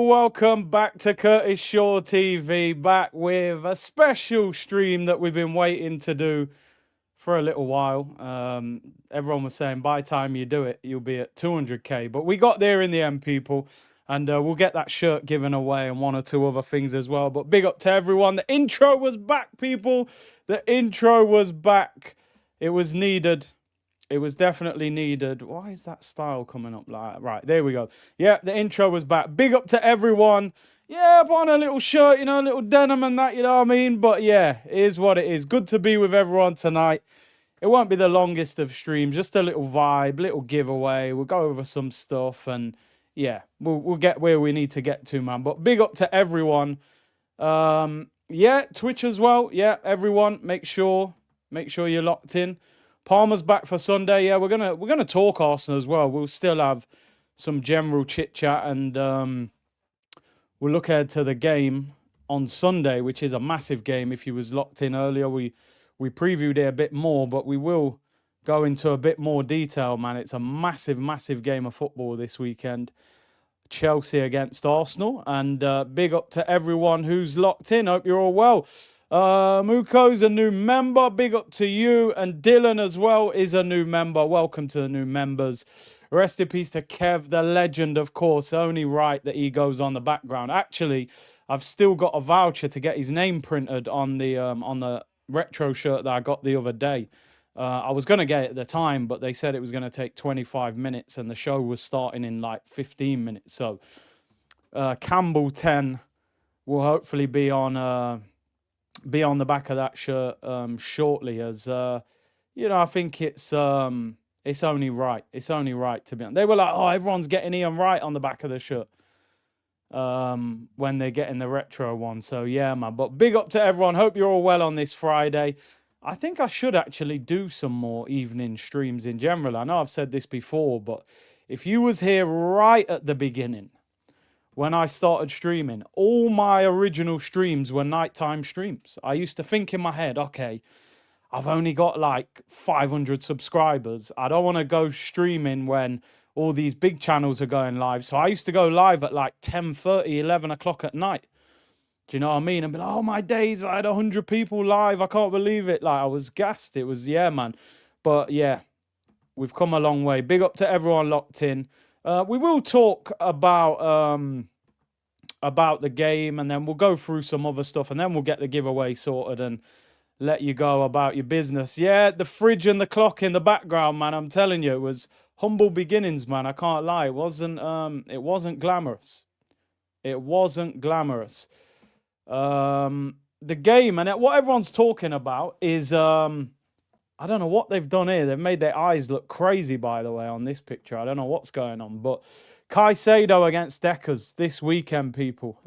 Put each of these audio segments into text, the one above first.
Welcome back to Curtis Shaw TV, back with a special stream that we've been waiting to do for a little while. Everyone was saying by the time you do it, you'll be at 200k, but we got there in the end, people, and we'll get that shirt given away and one or two other things as well. But big up to everyone. The intro was back, people. The intro was back. It was needed. It was definitely needed. Why is that style coming up like that? Right, there we go. Yeah, the intro was back. Big up to everyone. Yeah, put on a little shirt, a little denim and that, you know what I mean? But yeah, it is what it is. Good to be with everyone tonight. It won't be the longest of streams, just a little vibe, little giveaway. We'll go over some stuff and yeah, we'll get where we need to get to, man. But big up to everyone. Yeah, Twitch as well. Yeah, everyone, make sure you're locked in. Palmer's back for Sunday. Yeah, we're gonna talk Arsenal as well. We'll still have some general chit chat and we'll look ahead to the game on Sunday, which is a massive game. If you was locked in earlier, we previewed it a bit more, but we will go into a bit more detail, man. It's a massive, massive game of football this weekend. Chelsea against Arsenal, and big up to everyone who's locked in. Hope you're all well. Muko's a new member. Big up to you. And Dylan as well is a new member. Welcome to the new members. Rest in peace to Kev, the legend, of course. Only right that he goes on the background. Actually, I've still got a voucher to get his name printed on the retro shirt that I got the other day. I was going to get it at the time, but they said it was going to take 25 minutes and the show was starting in like 15 minutes. So Campbell 10 will hopefully be on the back of that shirt shortly, as I think it's only right. It's only right to be on. They were like, oh, everyone's getting Ian Wright on the back of the shirt when they're getting the retro one. So yeah, man. But big up to everyone. Hope you're all well on this Friday. I think I should actually do some more evening streams in general. I know I've said this before, but if you was here right at the beginning, when I started streaming, all my original streams were nighttime streams. I used to think in my head, okay, I've only got like 500 subscribers. I don't want to go streaming when all these big channels are going live. So I used to go live at like 10:30, 11 o'clock at night. Do you know what I mean? And be like, oh my days, I had 100 people live. I can't believe it. Like, I was gassed. It was, yeah, man. But yeah, we've come a long way. Big up to everyone locked in. We will talk about the game, and then we'll go through some other stuff, and then we'll get the giveaway sorted and let you go about your business. Yeah, the fridge and the clock in the background, man. I'm telling you, it was humble beginnings, man. I can't lie. It wasn't glamorous. It wasn't glamorous. The game and what everyone's talking about is I don't know what they've done here. They've made their eyes look crazy, by the way, on this picture. I don't know what's going on, but Caicedo against Deckers this weekend, people.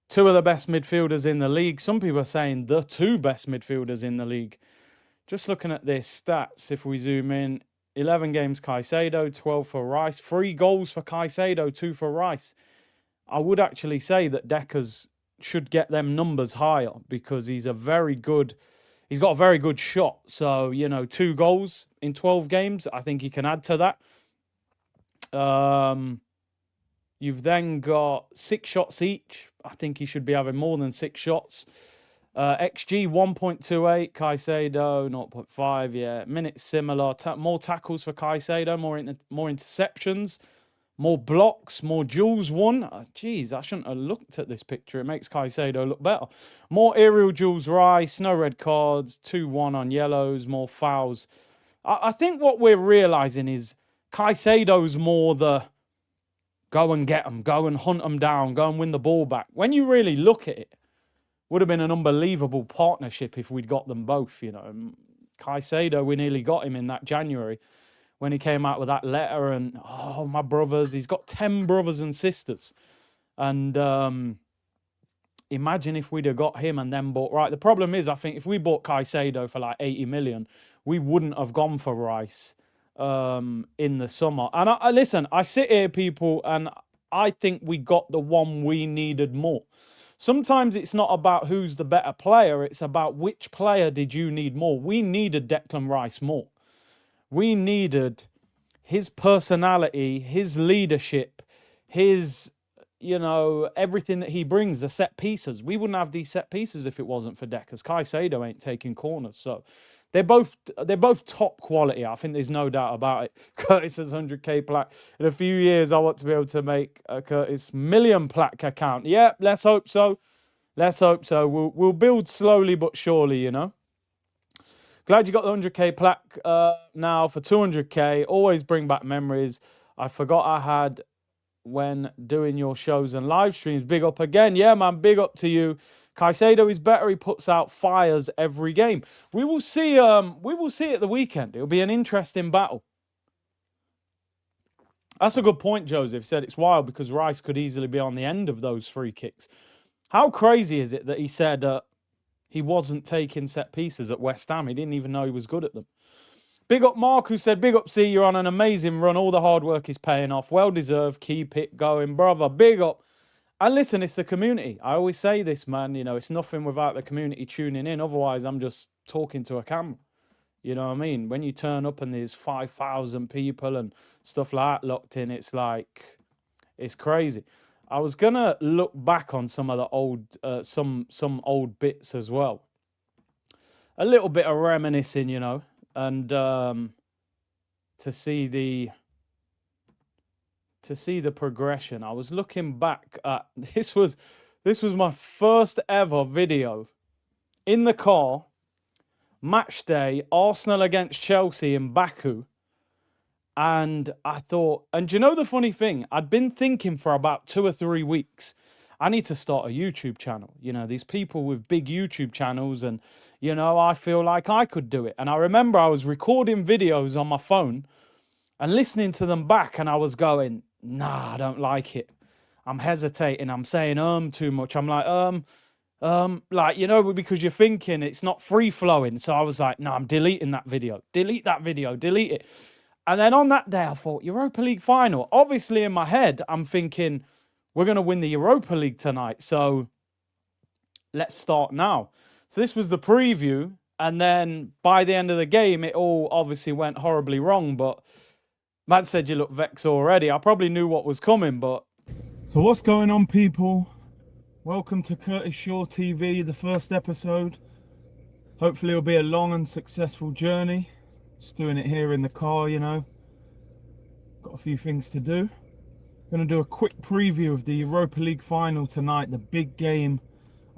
Two of the best midfielders in the league. Some people are saying the two best midfielders in the league. Just looking at their stats, if we zoom in, 11 games Caicedo, 12 for Rice, 3 goals for Caicedo, 2 for Rice. I would actually say that Deckers should get them numbers higher because he's got a very good shot. So, 2 goals in 12 games, I think he can add to that. You've then got 6 shots each. I think he should be having more than 6 shots. XG 1.28, Caicedo 0.5. Yeah, minutes similar. More tackles for Caicedo, more interceptions. More blocks, more duels won. Geez, I shouldn't have looked at this picture. It makes Caicedo look better. More aerial duels, Rice. No red cards. 2-1 on yellows. More fouls. I think what we're realising is Caicedo's more the go and get them, go and hunt them down, go and win the ball back. When you really look at it, would have been an unbelievable partnership if we'd got them both, Caicedo, we nearly got him in that January when he came out with that letter and, oh, my brothers, he's got 10 brothers and sisters. And imagine if we'd have got him and then bought, right, the problem is, I think if we bought Caicedo for like 80 million, we wouldn't have gone for Rice in the summer. And I listen, I sit here, people, and I think we got the one we needed more. Sometimes it's not about who's the better player, it's about which player did you need more. We needed Declan Rice more. We needed his personality, his leadership, his, everything that he brings, the set pieces. We wouldn't have these set pieces if it wasn't for Deckers. Caicedo ain't taking corners. So they're both top quality. I think there's no doubt about it. Curtis has 100k plaque. In a few years, I want to be able to make a Curtis million plaque account. Yeah, let's hope so. Let's hope so. We'll build slowly but surely, Glad you got the 100k plaque now for 200k. Always bring back memories. I forgot I had when doing your shows and live streams. Big up again. Yeah, man, big up to you. Caicedo is better. He puts out fires every game. We will see at the weekend. It'll be an interesting battle. That's a good point, Joseph. He said it's wild because Rice could easily be on the end of those free kicks. How crazy is it that he said he wasn't taking set pieces at West Ham? He didn't even know he was good at them. Big up Mark, who said, big up C, you're on an amazing run. All the hard work is paying off. Well deserved. Keep it going, brother. Big up. And listen, it's the community. I always say this, man. It's nothing without the community tuning in. Otherwise, I'm just talking to a camera. You know what I mean? When you turn up and there's 5,000 people and stuff like that locked in, it's like, it's crazy. I was gonna look back on some of the old, some old bits as well. A little bit of reminiscing, and to see the progression. I was looking back at this was my first ever video in the car. Match day, Arsenal against Chelsea in Baku. And I thought, and do you know the funny thing? I'd been thinking for about 2 or 3 weeks, I need to start a YouTube channel. These people with big YouTube channels, and, I feel like I could do it. And I remember I was recording videos on my phone and listening to them back, and I was going, nah, I don't like it. I'm hesitating. I'm saying too much. I'm like, because you're thinking it's not free flowing. So I was like, no, I'm deleting that video. Delete that video. Delete it. And then on that day, I thought, Europa League final. Obviously, in my head, I'm thinking, we're going to win the Europa League tonight. So let's start now. So this was the preview. And then by the end of the game, it all obviously went horribly wrong. But Matt said you look vexed already. I probably knew what was coming, but... So what's going on, people? Welcome to Curtis Shaw TV, the first episode. Hopefully it'll be a long and successful journey. Just doing it here in the car, Got a few things to do. Gonna do a quick preview of the Europa League final tonight, the big game.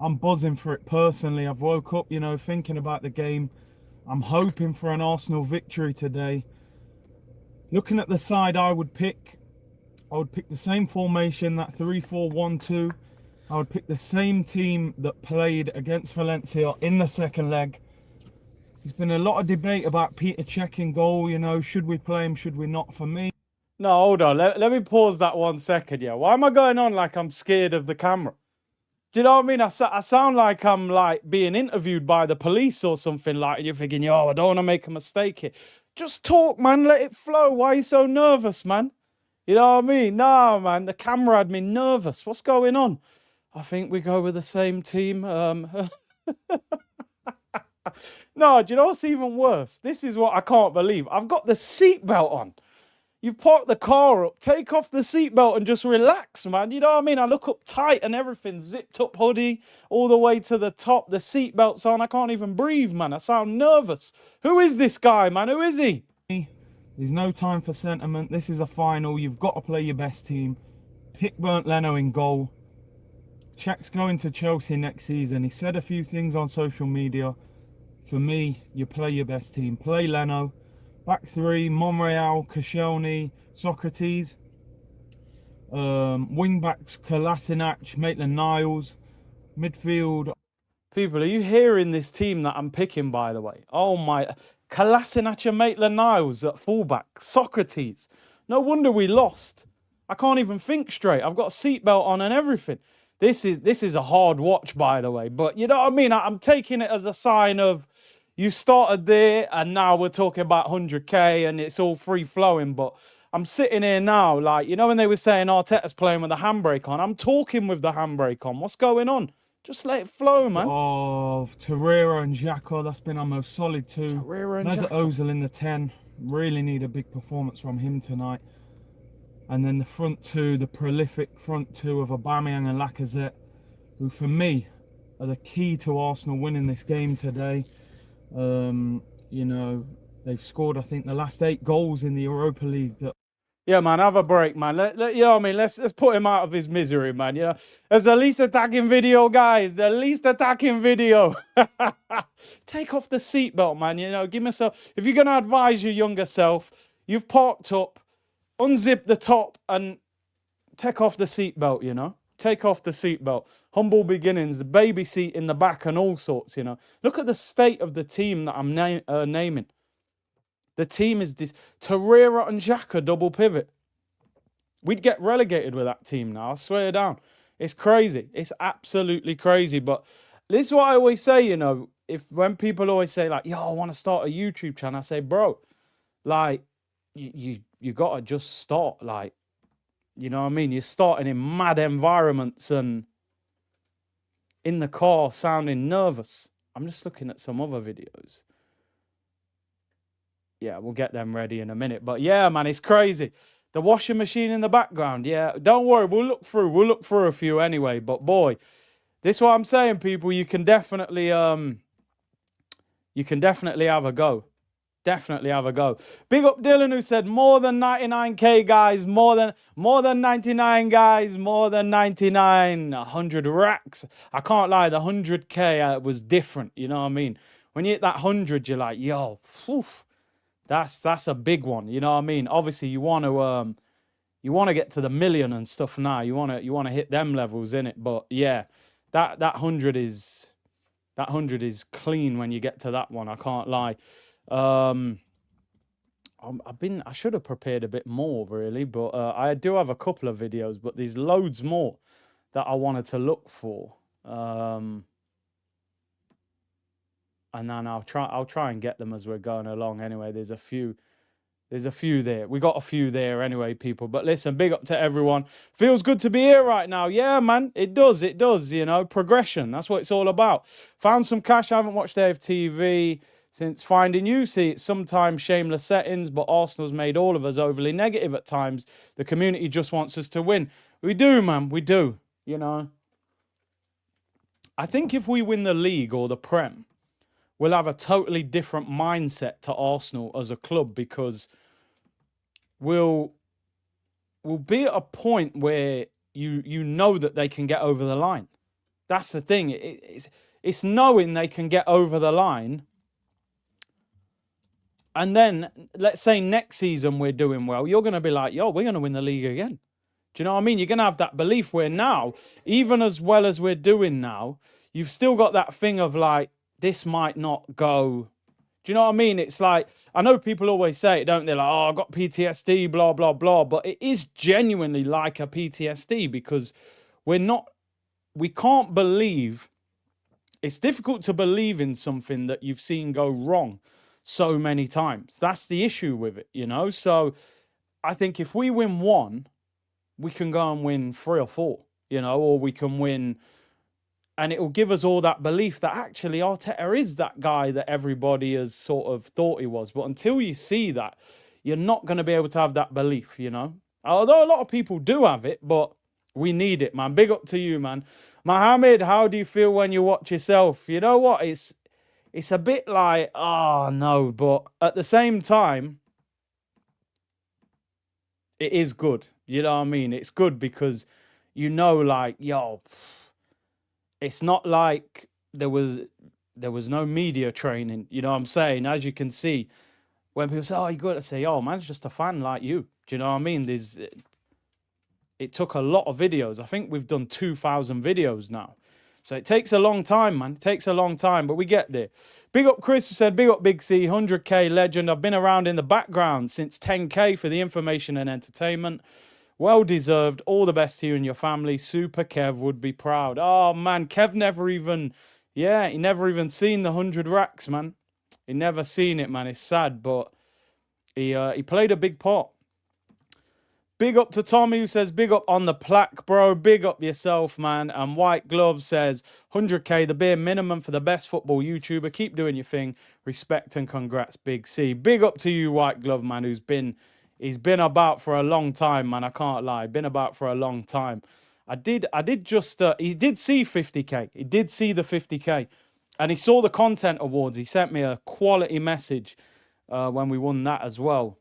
I'm buzzing for it personally. I've woke up, thinking about the game. I'm hoping for an Arsenal victory today. Looking at the side I would pick the same formation, that 3-4-1-2. I would pick the same team that played against Valencia in the second leg. There's been a lot of debate about Peter Cech in goal, should we play him, should we not? For me... No, hold on, let me pause that 1 second, yeah. Why am I going on like I'm scared of the camera? Do you know what I mean? I sound like I'm like being interviewed by the police or something, like, and you're thinking, yo, I don't want to make a mistake here. Just talk, man, let it flow. Why are you so nervous, man? You know what I mean? No, man, the camera had me nervous. What's going on? I think we go with the same team. No, do you know what's even worse? This is what I can't believe. I've got the seatbelt on. You've parked the car up. Take off the seatbelt and just relax, man. You know what I mean? I look up tight and everything. Zipped up hoodie all the way to the top. The seatbelt's on. I can't even breathe, man. I sound nervous. Who is this guy, man? Who is he? There's no time for sentiment. This is a final. You've got to play your best team. Pick Bernd Leno in goal. Cech's going to Chelsea next season. He said a few things on social media. For me, you play your best team. Play Leno. Back three, Monreal, Koscielny, Socrates. Wing backs, Kolasinac, Maitland-Niles. Midfield. People, are you hearing this team that I'm picking, by the way? Oh my... Kolasinac and Maitland-Niles at fullback. Socrates. No wonder we lost. I can't even think straight. I've got a seatbelt on and everything. This is a hard watch, by the way. But you know what I mean? I'm taking it as a sign of you started there and now we're talking about 100k and it's all free flowing. But I'm sitting here now, like, when they were saying Arteta's playing with the handbrake on, I'm talking with the handbrake on. What's going on? Just let it flow, man. Of Torreira and Xhaka, that's been our most solid two. Torreira and Mesut Ozil in the 10. Really need a big performance from him tonight. And then the front two, the prolific front two of Aubameyang and Lacazette, who for me are the key to Arsenal winning this game today. You know, they've scored, I think, the last 8 goals in the Europa League. Yeah, man, have a break, man. You know what I mean? Let's put him out of his misery, man. You know, it's the least attacking video, guys. The least attacking video. Take off the seatbelt, man. You know, give myself. If you're gonna advise your younger self, you've parked up, unzip the top, and take off the seatbelt. You know, take off the seatbelt. Humble beginnings, baby seat in the back, and all sorts. You know, look at the state of the team that I'm naming. The team is this Torreira and Xhaka double pivot. We'd get relegated with that team now. I swear down. It's crazy. It's absolutely crazy. But this is what I always say, you know, when people always say like, yo, I want to start a YouTube channel, I say, bro, like, you got to just start. Like, you know what I mean? You're starting in mad environments and in the car sounding nervous. I'm just looking at some other videos. Yeah, we'll get them ready in a minute. But yeah, man, it's crazy. The washing machine in the background. Yeah, don't worry. We'll look through a few anyway. But boy, this is what I'm saying, people. You can definitely have a go. Definitely have a go. Big up Dylan, who said more than 99k, guys. More than 99, guys. More than 99. 100 racks. I can't lie. The 100k was different. You know what I mean? When you hit that 100, you're like, yo, whew. That's a big one, you know what I mean? Obviously, you want to get to the million and stuff now. You want to hit them levels in it. But yeah, that 100 is clean when you get to that one. I can't lie. I should have prepared a bit more really, but I do have a couple of videos, but there's loads more that I wanted to look for. And then I'll try and get them as we're going along. Anyway, there's a few there. We got a few there anyway, people. But listen, big up to everyone. Feels good to be here right now. Yeah, man, it does. You know, progression. That's what it's all about. Found some cash. I haven't watched AFTV since finding you. See, it's sometimes shameless settings, but Arsenal's made all of us overly negative at times. The community just wants us to win. We do, man. We do. You know, I think if we win the league or the Prem, we'll have a totally different mindset to Arsenal as a club, because we'll be at a point where you know that they can get over the line. That's the thing. It's knowing they can get over the line. And then, let's say next season we're doing well, you're going to be like, yo, we're going to win the league again. Do you know what I mean? You're going to have that belief, where now, even as well as we're doing now, you've still got that thing of like, this might not go. Do you know what I mean? It's like, I know people always say it, don't they? Like, oh, I got PTSD, blah, blah, blah. But it is genuinely like a PTSD, because we can't believe, it's difficult to believe in something that you've seen go wrong so many times. That's the issue with it, you know? So I think if we win one, we can go and win 3 or 4, you know, or we can win. And it will give us all that belief that actually Arteta is that guy that everybody has sort of thought he was. But until you see that, you're not going to be able to have that belief, you know. Although a lot of people do have it, but we need it, man. Big up to you, man. Mohammed, how do you feel when you watch yourself? You know what? It's a bit like, oh, no. But at the same time, it is good. You know what I mean? It's good because, you know, like, yo, it's not like there was no media training, you know what I'm saying? As you can see, when people say, oh, you got to say, oh, man's just a fan like you. Do you know what I mean? It took a lot of videos. I think we've done 2,000 videos now. So it takes a long time, man. It takes a long time, but we get there. Big up Chris, who said, big up Big C, 100k legend. I've been around in the background since 10k for the information and entertainment. Well deserved. All the best to you and your family. Super Kev would be proud. Oh, man. Kev he never even seen the 100 racks, man. He never seen it, man. It's sad, but he played a big part. Big up to Tommy, who says, big up on the plaque, bro. Big up yourself, man. And White Glove says, 100K, the bare minimum for the best football YouTuber. Keep doing your thing. Respect and congrats, Big C. Big up to you, White Glove, man, he's been about for a long time, man. I can't lie. Been about for a long time. I did just, he did see 50K. He did see the 50K. And he saw the content awards. He sent me a quality message when we won that as well.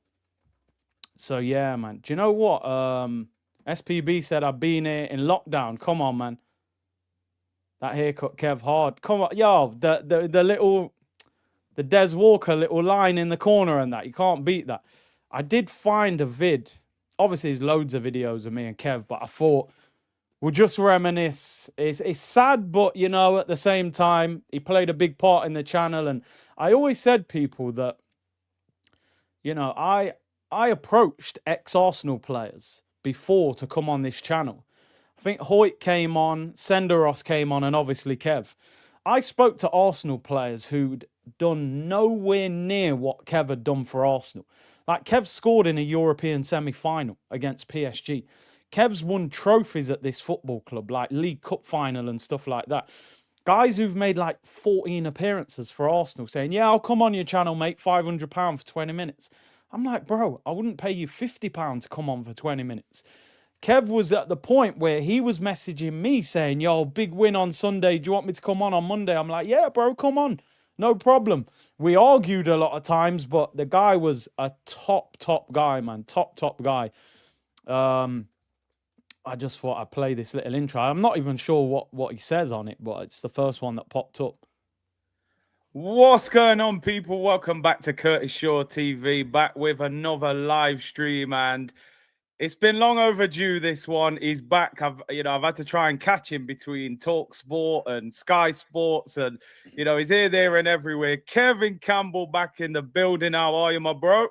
So yeah, man. Do you know what? SPB said I've been here in lockdown. Come on, man. That haircut, Kev, hard. Come on, yo. The little, the Des Walker little line in the corner and that, you can't beat that. I did find a vid. Obviously, there's loads of videos of me and Kev, but I thought we'll just reminisce. It's sad, but you know, at the same time, he played a big part in the channel, and I always said people that, you know, I approached ex-Arsenal players before to come on this channel. I think Hoyt came on, Senderos came on, and obviously Kev. I spoke to Arsenal players who'd done nowhere near what Kev had done for Arsenal. Like, Kev scored in a European semi-final against PSG. Kev's won trophies at this football club, like League Cup final and stuff like that. Guys who've made like 14 appearances for Arsenal saying, yeah, I'll come on your channel, mate, £500 for 20 minutes. I'm like, bro, I wouldn't pay you £50 to come on for 20 minutes. Kev was at the point where he was messaging me saying, yo, big win on Sunday. Do you want me to come on Monday? I'm like, yeah, bro, come on. No problem. We argued a lot of times, but the guy was a top guy, man. Top guy. I just thought I'd play this little intro. I'm not even sure what he says on it, but it's the first one that popped up. What's going on, people? Welcome back to Curtis Shaw TV, back with another live stream, and it's been long overdue. This one, he's back. I've had to try and catch him between Talk Sport and Sky Sports, and he's here, there, and everywhere. Kevin Campbell back in the building. How are you, my bro?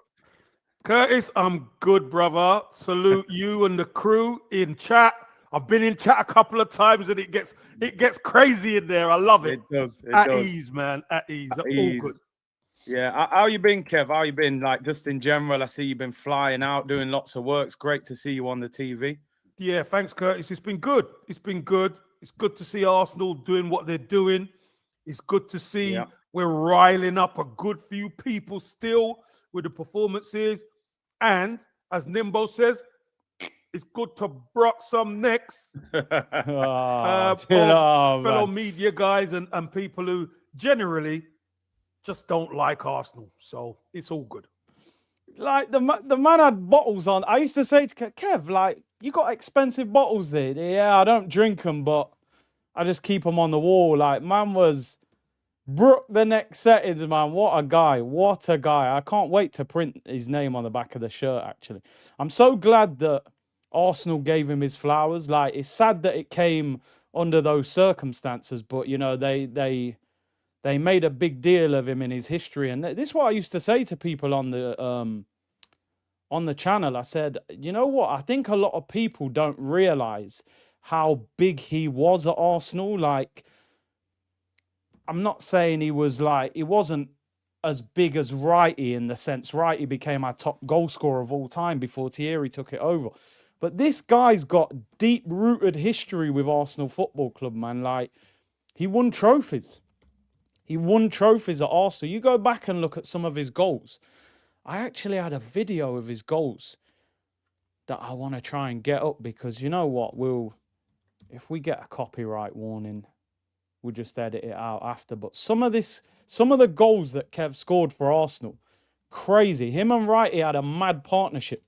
Curtis, I'm good, brother. Salute you and the crew in chat. I've been in chat a couple of times and it gets crazy in there. I love it. It does. At ease, man. At ease. All good. Yeah. How you been, Kev? How you been, like, just in general? I see you've been flying out, doing lots of work. It's great to see you on the TV. Yeah, thanks, Curtis. It's been good. It's good to see Arsenal doing what they're doing. It's good to see we're riling up a good few people still with the performances. And as Nimbo says, it's good to brock some necks. Fellow media guys and people who generally just don't like Arsenal. So it's all good. Like, the man had bottles on. I used to say to Kev, like, you got expensive bottles there. Yeah, I don't drink them, but I just keep them on the wall. Like, man was broke the neck settings, man. What a guy. What a guy. I can't wait to print his name on the back of the shirt, actually. I'm so glad that Arsenal gave him his flowers. Like, it's sad that it came under those circumstances, but, you know, they made a big deal of him in his history. And this is what I used to say to people on the channel. I said, you know what? I think a lot of people don't realize how big he was at Arsenal. Like, I'm not saying he wasn't as big as Wrighty in the sense Wrighty became our top goal scorer of all time before Thierry took it over. But this guy's got deep-rooted history with Arsenal Football Club, man. Like, he won trophies. He won trophies at Arsenal. You go back and look at some of his goals. I actually had a video of his goals that I want to try and get up because, you know what, if we get a copyright warning, we'll just edit it out after. But some of the goals that Kev scored for Arsenal, crazy. Him and Wrighty had a mad partnership.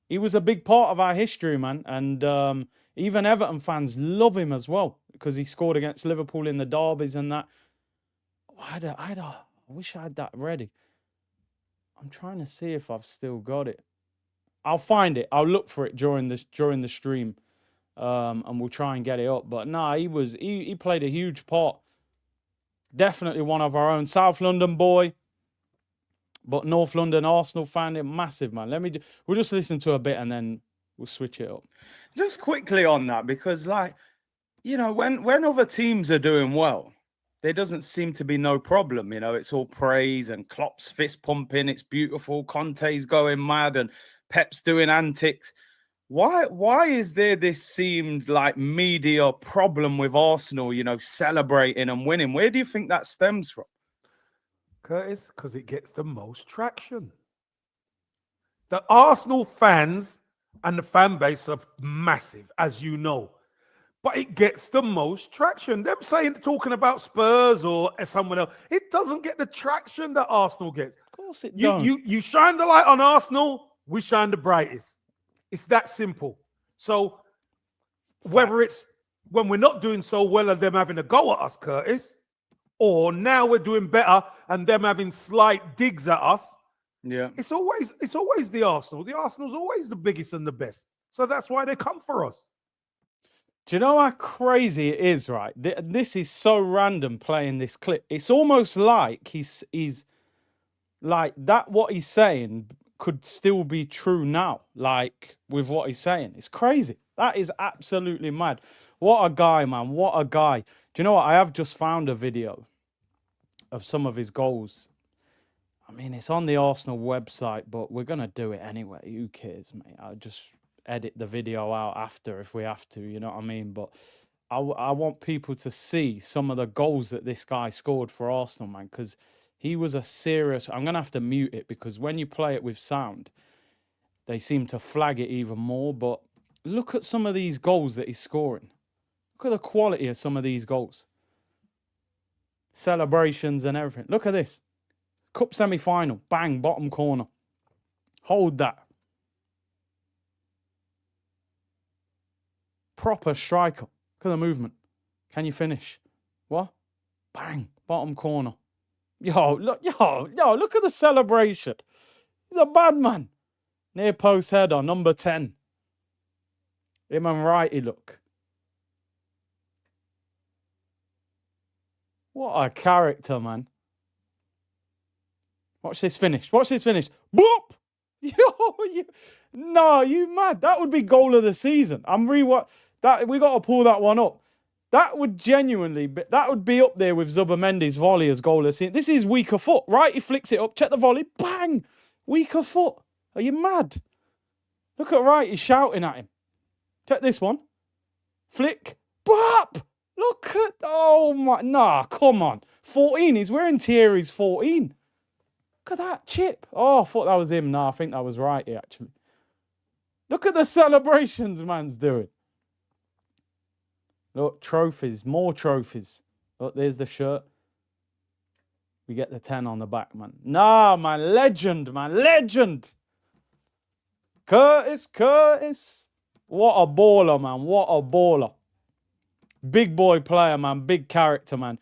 He was a big part of our history, man. And even Everton fans love him as well because he scored against Liverpool in the derbies and that. I wish I had that ready. I'm trying to see if I've still got it. I'll find it. I'll look for it during the stream, and we'll try and get it up. But nah, he played a huge part. Definitely one of our own. South London boy. But North London Arsenal fan, massive, man. We'll just listen to a bit and then we'll switch it up. Just quickly on that, because, like, you know, when other teams are doing well, there doesn't seem to be no problem. You know, it's all praise and Klopp's fist pumping. It's beautiful. Conte's going mad and Pep's doing antics. Why is there this seemed like media problem with Arsenal, you know, celebrating and winning? Where do you think that stems from? Curtis, because it gets the most traction. The Arsenal fans and the fan base are massive, as you know. But it gets the most traction. Them talking about Spurs or someone else, it doesn't get the traction that Arsenal gets. Of course it don't. You shine the light on Arsenal, we shine the brightest. It's that simple. So whether it's when we're not doing so well and them having a go at us, Curtis, or now we're doing better and them having slight digs at us, yeah, it's always the Arsenal. The Arsenal's always the biggest and the best. So that's why they come for us. Do you know how crazy it is, right? This is so random playing this clip. It's almost like he's like that what he's saying could still be true now, like with what he's saying. It's crazy. That is absolutely mad. What a guy, man. What a guy. Do you know what? I have just found a video of some of his goals. I mean, it's on the Arsenal website, but we're going to do it anyway. Who cares, mate? I'll just edit the video out after if we have to, you know what I mean? But I want people to see some of the goals that this guy scored for Arsenal, man, because he was a serious... I'm going to have to mute it because when you play it with sound, they seem to flag it even more. But look at some of these goals that he's scoring. Look at the quality of some of these goals. Celebrations and everything. Look at this. Cup semi-final. Bang, bottom corner. Hold that. Proper striker. Look at the movement. Can you finish? What? Bang, bottom corner. Look at the celebration. He's a bad man. Near post header, number 10. Him and righty, look. What a character, man. Watch this finish. Watch this finish. Boop! No, you mad. That would be goal of the season. We got to pull that one up. That would genuinely be, that would be up there with Zubamendi's volley as goal of the season. This is weaker foot, right? He flicks it up, check the volley, bang! Weaker foot. Are you mad? Look at right, he's shouting at him. Check this one. Flick. Bop! Look at, oh my, nah, come on. 14, he's wearing Thierry's 14. Look at that chip. Oh, I thought that was him. No, I think that was righty, actually. Look at the celebrations man's doing. Look, trophies, more trophies. Look, there's the shirt. We get the 10 on the back, man. Nah, man, legend, man, legend. Curtis. What a baller, man, what a baller. Big boy player, man, big character, man.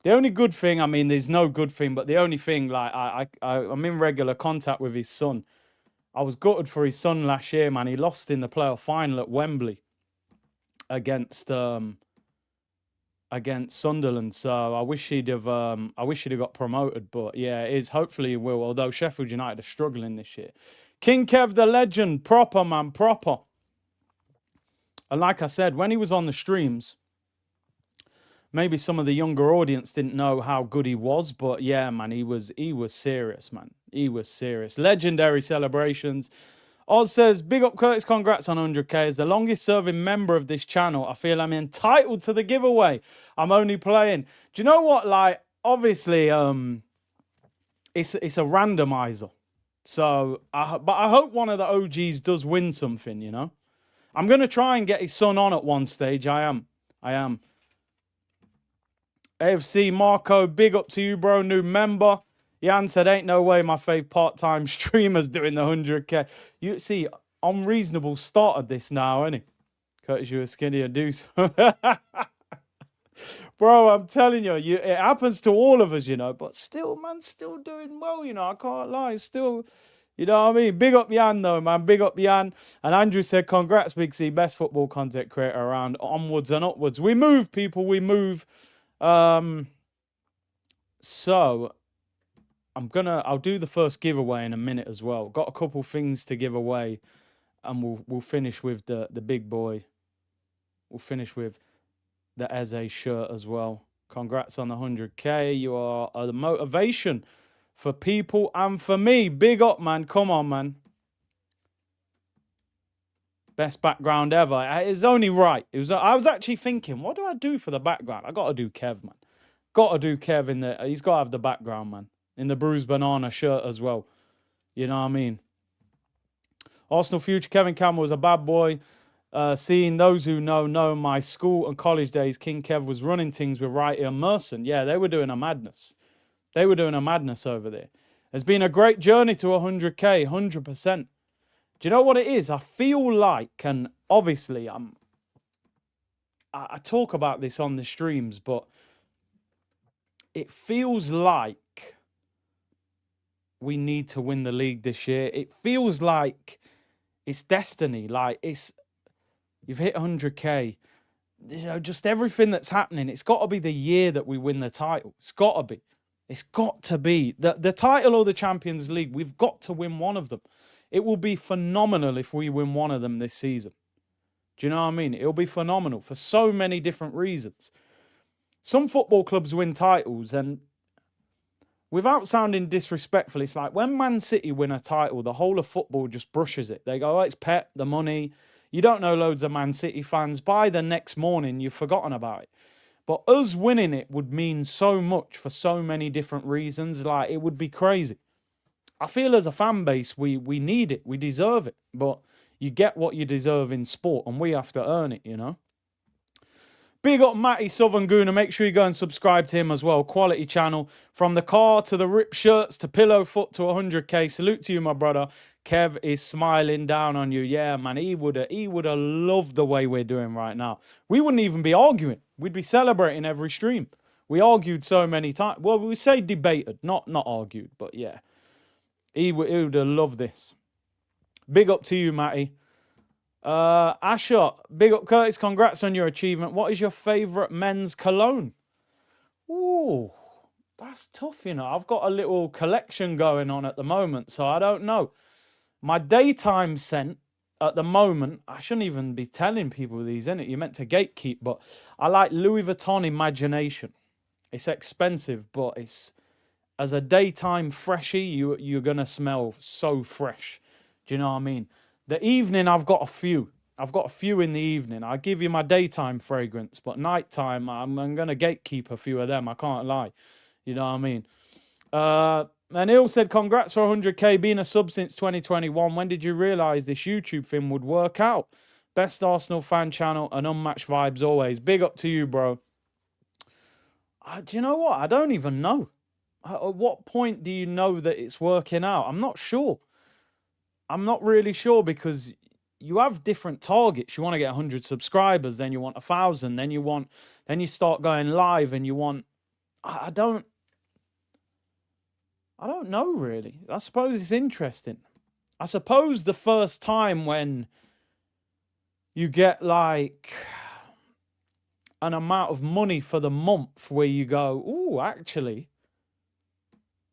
The only good thing, I mean, there's no good thing, but the only thing, like, I'm in regular contact with his son. I was gutted for his son last year, man. He lost in the playoff final at Wembley against Sunderland. So I wish he'd have got promoted. But yeah, it is. Hopefully he will. Although Sheffield United are struggling this year. King Kev the legend, proper man, proper. And like I said, when he was on the streams, maybe some of the younger audience didn't know how good he was, but yeah, man, he was serious, man. He was serious. Legendary celebrations. Oz says, big up Curtis, congrats on 100k. As the longest serving member of this channel, I feel I'm entitled to the giveaway. I'm only playing. Do you know what? Like, obviously, it's a randomizer. So, but I hope one of the OGs does win something, you know? I'm going to try and get his son on at one stage. I am. AFC Marco, big up to you, bro. New member. Jan said, ain't no way my fave part-time streamer's doing the 100k. You see, Unreasonable started this now, ain't he? Curtis, you a skinnier deuce. Bro, I'm telling you, it happens to all of us, you know. But still, man, still doing well, you know. I can't lie. Still, you know what I mean? Big up Jan, though, man. Big up Jan. And Andrew said, congrats, Big C. Best football content creator around. Onwards and upwards. We move, people. We move. So I'll do the first giveaway in a minute as well. Got a couple things to give away, and we'll finish with the big boy. We'll finish with the Eze shirt as well. Congrats on the 100k. You are the motivation for people and for me. Big up, man. Come on, man. Best background ever. It's only right. I was actually thinking, what do I do for the background? I got to do Kev, man. Got to do Kev in the. He's got to have the background, man. In the Bruised Banana shirt as well. You know what I mean? Arsenal future Kevin Campbell was a bad boy. Seeing those who know my school and college days, King Kev was running things with Wrighty and Merson. Yeah, they were doing a madness. They were doing a madness over there. It's been a great journey to 100K, 100%. Do you know what it is? I feel like, and obviously I talk about this on the streams, but it feels like we need to win the league this year. It feels like it's destiny. Like you've hit 100K. You know, just everything that's happening. It's got to be the year that we win the title. It's got to be. It's got to be the title or the Champions League. We've got to win one of them. It will be phenomenal if we win one of them this season. Do you know what I mean? It'll be phenomenal for so many different reasons. Some football clubs win titles, and without sounding disrespectful, it's like when Man City win a title, the whole of football just brushes it. They go, oh, it's Pep, the money. You don't know loads of Man City fans. By the next morning, you've forgotten about it. But us winning it would mean so much for so many different reasons. Like, it would be crazy. I feel as a fan base, we need it. We deserve it. But you get what you deserve in sport, and we have to earn it, you know? Big up Matty Southern Gooner. Make sure you go and subscribe to him as well. Quality channel. From the car to the ripped shirts to pillow foot to 100K. Salute to you, my brother. Kev is smiling down on you. Yeah, man, he would have loved the way we're doing right now. We wouldn't even be arguing. We'd be celebrating every stream. We argued so many times. Well, we say debated, not argued, but yeah. He would have loved this. Big up to you, Matty. Asher, big up Curtis. Congrats on your achievement. What is your favourite men's cologne? Ooh, that's tough, you know. I've got a little collection going on at the moment, so I don't know. My daytime scent at the moment, I shouldn't even be telling people these, innit? You're meant to gatekeep, but I like Louis Vuitton Imagination. It's expensive, but it's as a daytime freshie, you're gonna smell so fresh. Do you know what I mean? The evening, I've got a few. I've got a few in the evening. I give you my daytime fragrance, but nighttime, I'm gonna gatekeep a few of them. I can't lie. You know what I mean? And Hill said, congrats for 100K, being a sub since 2021. When did you realise this YouTube thing would work out? Best Arsenal fan channel and unmatched vibes always. Big up to you, bro. Do you know what? I don't even know. At what point do you know that it's working out? I'm not sure. I'm not really sure, because you have different targets. You want to get 100 subscribers, then you want 1,000, then you start going live and you want... I don't know, really. I suppose it's interesting. I suppose the first time when you get like an amount of money for the month where you go, oh, actually,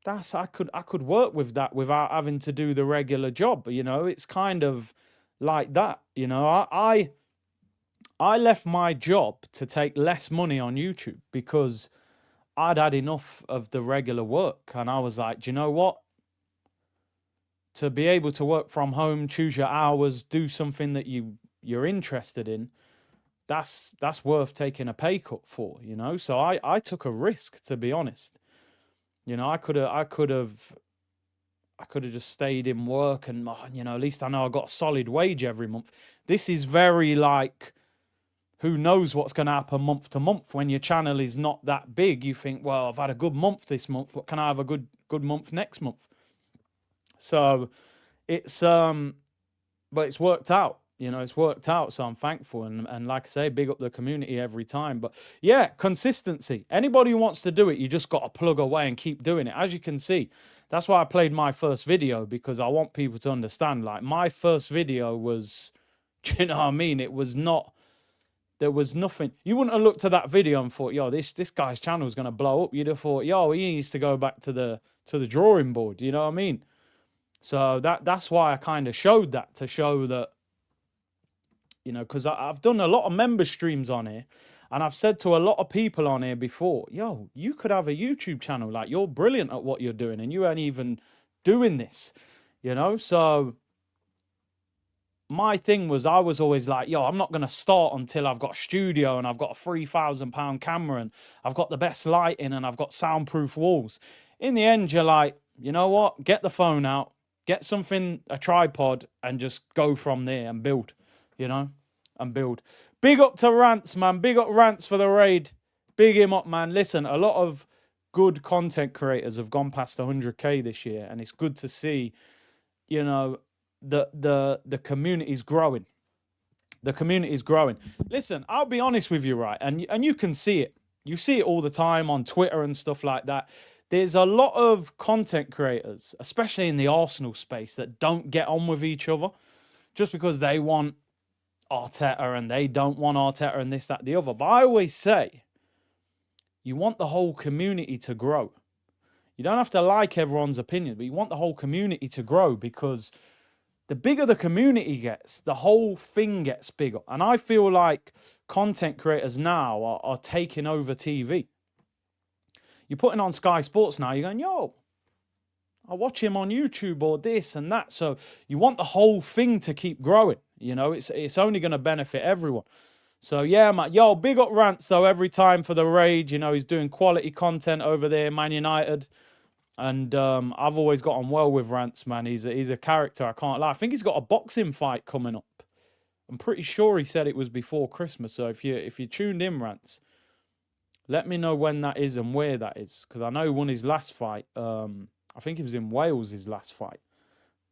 I could work with that without having to do the regular job. You know, it's kind of like that. You know, I left my job to take less money on YouTube because I'd had enough of the regular work, and I was like, do you know what? To be able to work from home, choose your hours, do something that you're interested in, that's worth taking a pay cut for, you know? So I took a risk, to be honest. You know, I could have just stayed in work and, you know, at least I know I got a solid wage every month. This is very like, who knows what's going to happen month to month. When your channel is not that big, you think, well, I've had a good month this month. What can I have a good month next month? So it's but it's worked out. You know, it's worked out. So I'm thankful. And like I say, big up the community every time. But yeah, consistency. Anybody who wants to do it, you just got to plug away and keep doing it. As you can see, that's why I played my first video, because I want people to understand, like, my first video was, do you know what I mean? It was not, there was nothing. You wouldn't have looked at that video and thought, yo, this guy's channel is going to blow up. You'd have thought, yo, he needs to go back to the drawing board. You know what I mean? So that's why I kind of showed that, to show that, you know, because I've done a lot of member streams on here, and I've said to a lot of people on here before, yo, you could have a YouTube channel. Like, you're brilliant at what you're doing, and you ain't even doing this, you know? So my thing was, I was always like, yo, I'm not going to start until I've got a studio and I've got a £3,000 camera and I've got the best lighting and I've got soundproof walls. In the end, you're like, you know what? Get the phone out, get something, a tripod, and just go from there and build, you know, and build. Big up to Rants, man. Big up Rants for the raid. Big him up, man. Listen, a lot of good content creators have gone past 100K this year, and it's good to see, you know, the community is growing. The community is growing. Listen, I'll be honest with you, right? And you can see it. You see it all the time on Twitter and stuff like that. There's a lot of content creators, especially in the Arsenal space, that don't get on with each other just because they want Arteta and they don't want Arteta and this, that, the other. But I always say, you want the whole community to grow. You don't have to like everyone's opinion, but you want the whole community to grow, because the bigger the community gets, the whole thing gets bigger. And I feel like content creators now are taking over TV. You're putting on Sky Sports now, you're going, yo, I watch him on YouTube or this and that. So you want the whole thing to keep growing. You know, it's only going to benefit everyone. So yeah, man. Yo, big up Rants though every time for the raid. You know, he's doing quality content over there, Man United. And I've always got on well with Rants, man. He's a character, I can't lie. I think he's got a boxing fight coming up. I'm pretty sure he said it was before Christmas. So if you tuned in, Rants, let me know when that is and where that is, because I know he won his last fight. I think he was in Wales, his last fight.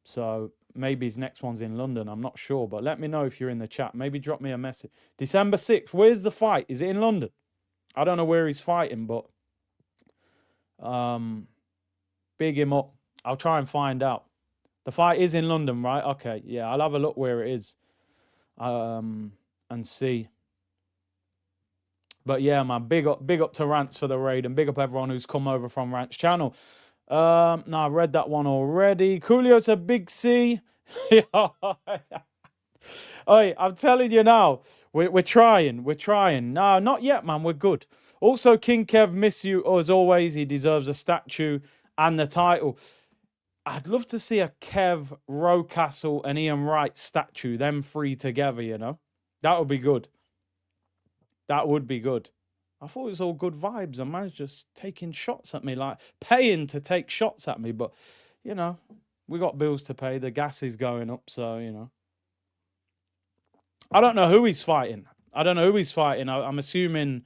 So maybe his next one's in London. I'm not sure, but let me know if you're in the chat. Maybe drop me a message. December 6th. Where's the fight? Is it in London? I don't know where he's fighting, but big him up. I'll try and find out. The fight is in London, right? Okay, yeah, I'll have a look where it is, and see. But yeah, man, big up to Rants for the raid, and big up everyone who's come over from Rants channel. No, I read that one already. Coolio said Big C. Oi, I'm telling you now, we're trying. No, not yet, man. We're good. Also, King Kev, miss you as always. He deserves a statue and the title. I'd love to see a Kev, Rocastle, and Ian Wright statue, them three together, you know? That would be good. That would be good. I thought it was all good vibes, and man's just taking shots at me, like paying to take shots at me. But, you know, we got bills to pay. The gas is going up, so, you know. I don't know who he's fighting. I'm assuming...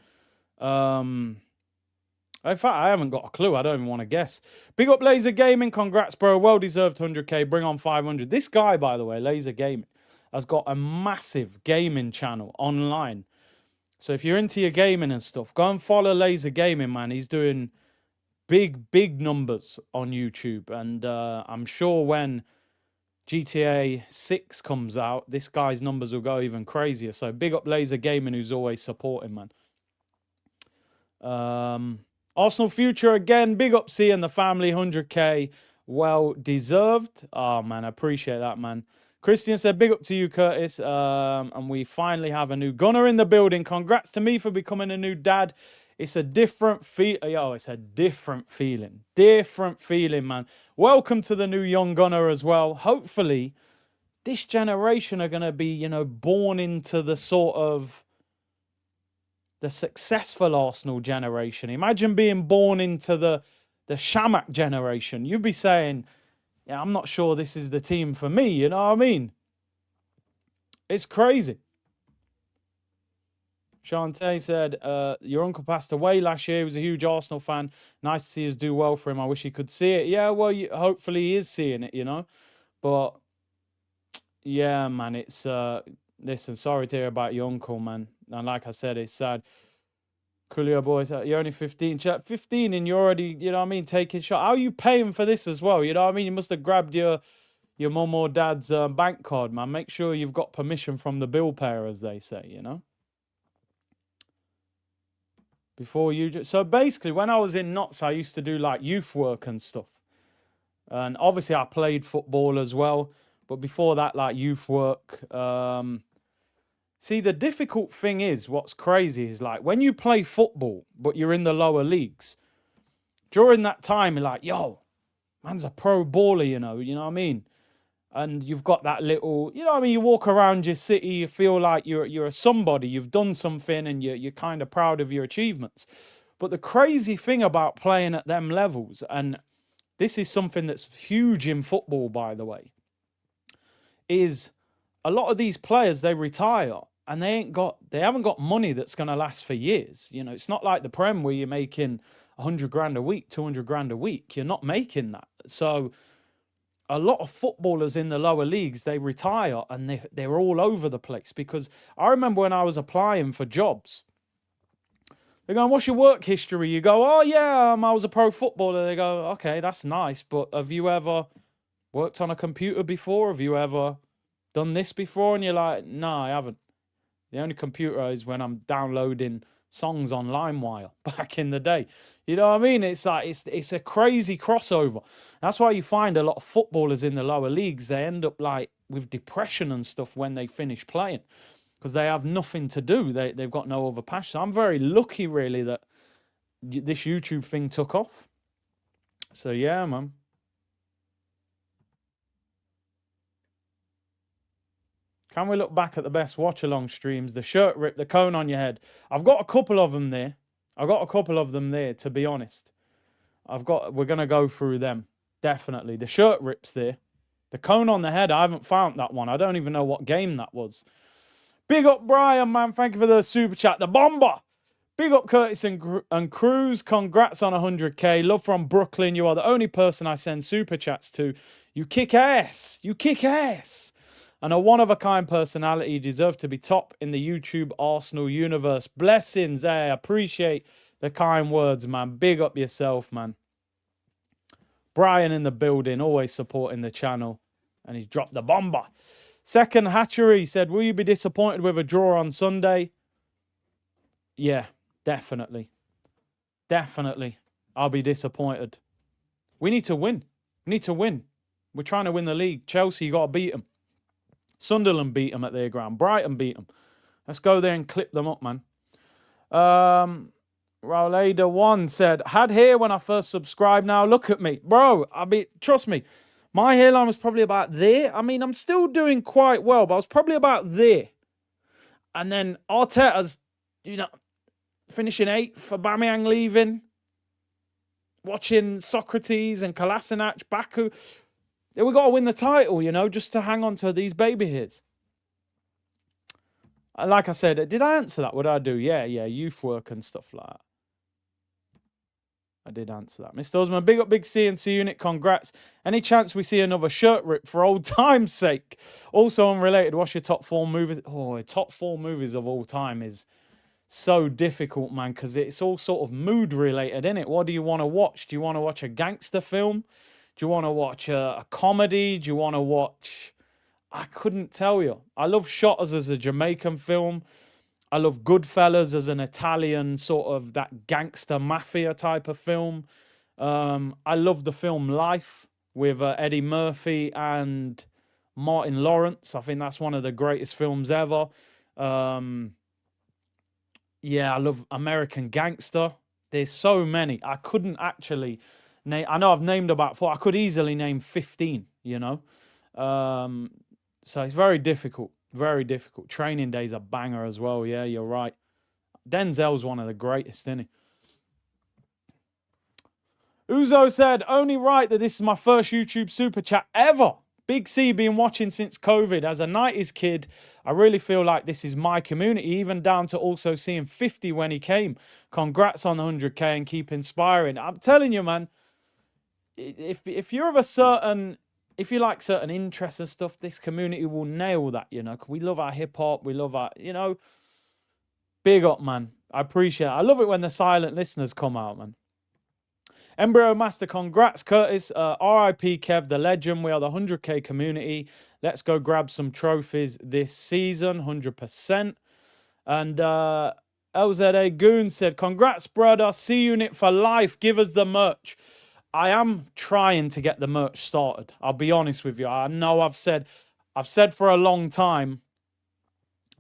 In fact, I haven't got a clue. I don't even want to guess. Big up Laser Gaming. Congrats, bro. Well-deserved 100K. Bring on 500. This guy, by the way, Laser Gaming, has got a massive gaming channel online. So if you're into your gaming and stuff, go and follow Laser Gaming, man. He's doing big numbers on YouTube. And I'm sure when GTA 6 comes out, this guy's numbers will go even crazier. So big up Laser Gaming, who's always supporting, man. Arsenal future again. Big up C and the family. 100K. Well deserved. Oh, man. I appreciate that, man. Christian said, big up to you, Curtis. And we finally have a new gunner in the building. Congrats to me for becoming a new dad. It's a different feel. Yo, it's a different feeling. Different feeling, man. Welcome to the new young gunner as well. Hopefully, this generation are going to be, you know, born into the sort of the successful Arsenal generation. Imagine being born into the Shamak generation. You'd be saying, yeah, I'm not sure this is the team for me. You know what I mean? It's crazy. Shantae said, your uncle passed away last year. He was a huge Arsenal fan. Nice to see us do well for him. I wish he could see it. Yeah, well, hopefully he is seeing it, you know. But, yeah, man, it's... listen, sorry to hear about your uncle, man. And like I said, it's sad. Coolio boys, you're only 15. 15 and you're already, you know what I mean, taking shot. How are you paying for this as well? You know what I mean? You must have grabbed your mum or dad's bank card, man. Make sure you've got permission from the bill payer, as they say, you know? Before you... So basically, when I was in Notts, I used to do like youth work and stuff. And obviously, I played football as well. But before that, like youth work... See, the difficult thing is, what's crazy is like when you play football, but you're in the lower leagues, during that time, you're like, yo, man's a pro baller, you know what I mean? And you've got that little, you know what I mean, you walk around your city, you feel like you're a somebody, you've done something, and you're kind of proud of your achievements. But the crazy thing about playing at them levels, and this is something that's huge in football, by the way, is a lot of these players, they retire and they haven't got money that's going to last for years. You know, it's not like the Prem where you're making 100 grand a week, 200 grand a week. You're not making that. So a lot of footballers in the lower leagues, they retire and they're all over the place. Because I remember when I was applying for jobs, they're going, what's your work history? You go, oh yeah, I was a pro footballer. They go, okay, that's nice, but have you ever worked on a computer before? Have you ever done this before? And you're like, no, I haven't. The only computer is when I'm downloading songs on LimeWire back in the day. You know what I mean? It's like it's a crazy crossover. That's why you find a lot of footballers in the lower leagues, they end up like with depression and stuff when they finish playing, because they have nothing to do. They've got no other passion. So I'm very lucky, really, that this YouTube thing took off. So yeah, man. Can we look back at the best watch-along streams? The shirt rip, the cone on your head. I've got a couple of them there. To be honest. We're going to go through them. Definitely. The shirt rips there. The cone on the head, I haven't found that one. I don't even know what game that was. Big up Brian, man. Thank you for the super chat. The bomber. Big up Curtis and Cruz. Congrats on 100k. Love from Brooklyn. You are the only person I send super chats to. You kick ass. You kick ass. And a one-of-a-kind personality. You deserve to be top in the YouTube Arsenal universe. Blessings. Hey, I appreciate the kind words, man. Big up yourself, man. Brian in the building, always supporting the channel. And he's dropped the bomber. Second Hatchery said, will you be disappointed with a draw on Sunday? Yeah, definitely. Definitely. I'll be disappointed. We need to win. We're trying to win the league. Chelsea, you got to beat them. Sunderland beat them at their ground. Brighton beat them. Let's go there and clip them up, man. Raulada1 said, had hair when I first subscribed. Now look at me. Bro, trust me. My hairline was probably about there. I mean, I'm still doing quite well, but I was probably about there. And then Arteta's, finishing 8th, Aubameyang leaving, watching Socrates and Kolasinac, Baku. We got to win the title, just to hang on to these baby hairs. Like I said, did I answer that? What did I do? Yeah, youth work and stuff like that. I did answer that. Mr. Osman, big up Big CNC unit. Congrats. Any chance we see another shirt rip for old time's sake? Also unrelated, what's your top 4 movies? Oh, top 4 movies of all time is so difficult, man, because it's all sort of mood related, isn't it? What do you want to watch? Do you want to watch a gangster film? Do you want to watch a comedy? Do you want to watch... I couldn't tell you. I love Shotters as a Jamaican film. I love Goodfellas as an Italian sort of that gangster mafia type of film. I love the film Life with Eddie Murphy and Martin Lawrence. I think that's one of the greatest films ever. Yeah, I love American Gangster. There's so many. I couldn't actually name... I know I've named about 4. I could easily name 15, So it's very difficult. Very difficult. Training Day's a banger as well. Yeah, you're right. Denzel's one of the greatest, isn't he? Uzo said, only right that this is my first YouTube super chat ever. Big C been watching since COVID. As a 90s kid, I really feel like this is my community, even down to also seeing 50 when he came. Congrats on the 100k and keep inspiring. I'm telling you, man, if you're of a certain... If you like certain interests and stuff, this community will nail that, 'cause we love our hip-hop, we love our, big up, man. I appreciate it. I love it when the silent listeners come out, man. Embryo Master, congrats, Curtis. RIP Kev, the legend. We are the 100k community. Let's go grab some trophies this season, 100%. And LZA Goon said, congrats, brother. C-Unit for life. Give us the merch. I am trying to get the merch started. I'll be honest with you. I know I've said for a long time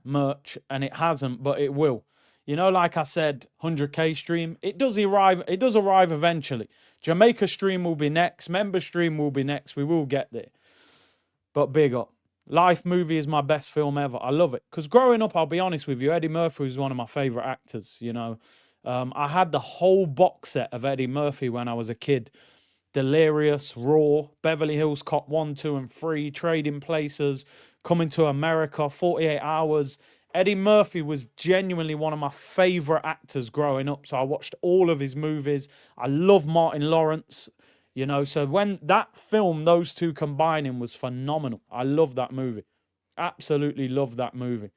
merch, and it hasn't, but it will. Like I said, 100k stream. It does arrive eventually. Jamaica stream will be next. Member stream will be next. We will get there. But big up. Life movie is my best film ever. I love it. Because growing up, I'll be honest with you, Eddie Murphy was one of my favourite actors, you know. I had the whole box set of Eddie Murphy when I was a kid. Delirious, Raw, Beverly Hills Cop 1, 2, and 3, Trading Places, Coming to America, 48 Hours. Eddie Murphy was genuinely one of my favourite actors growing up. So I watched all of his movies. I love Martin Lawrence. You know, so when that film, those two combining, was phenomenal. I love that movie. Absolutely love that movie.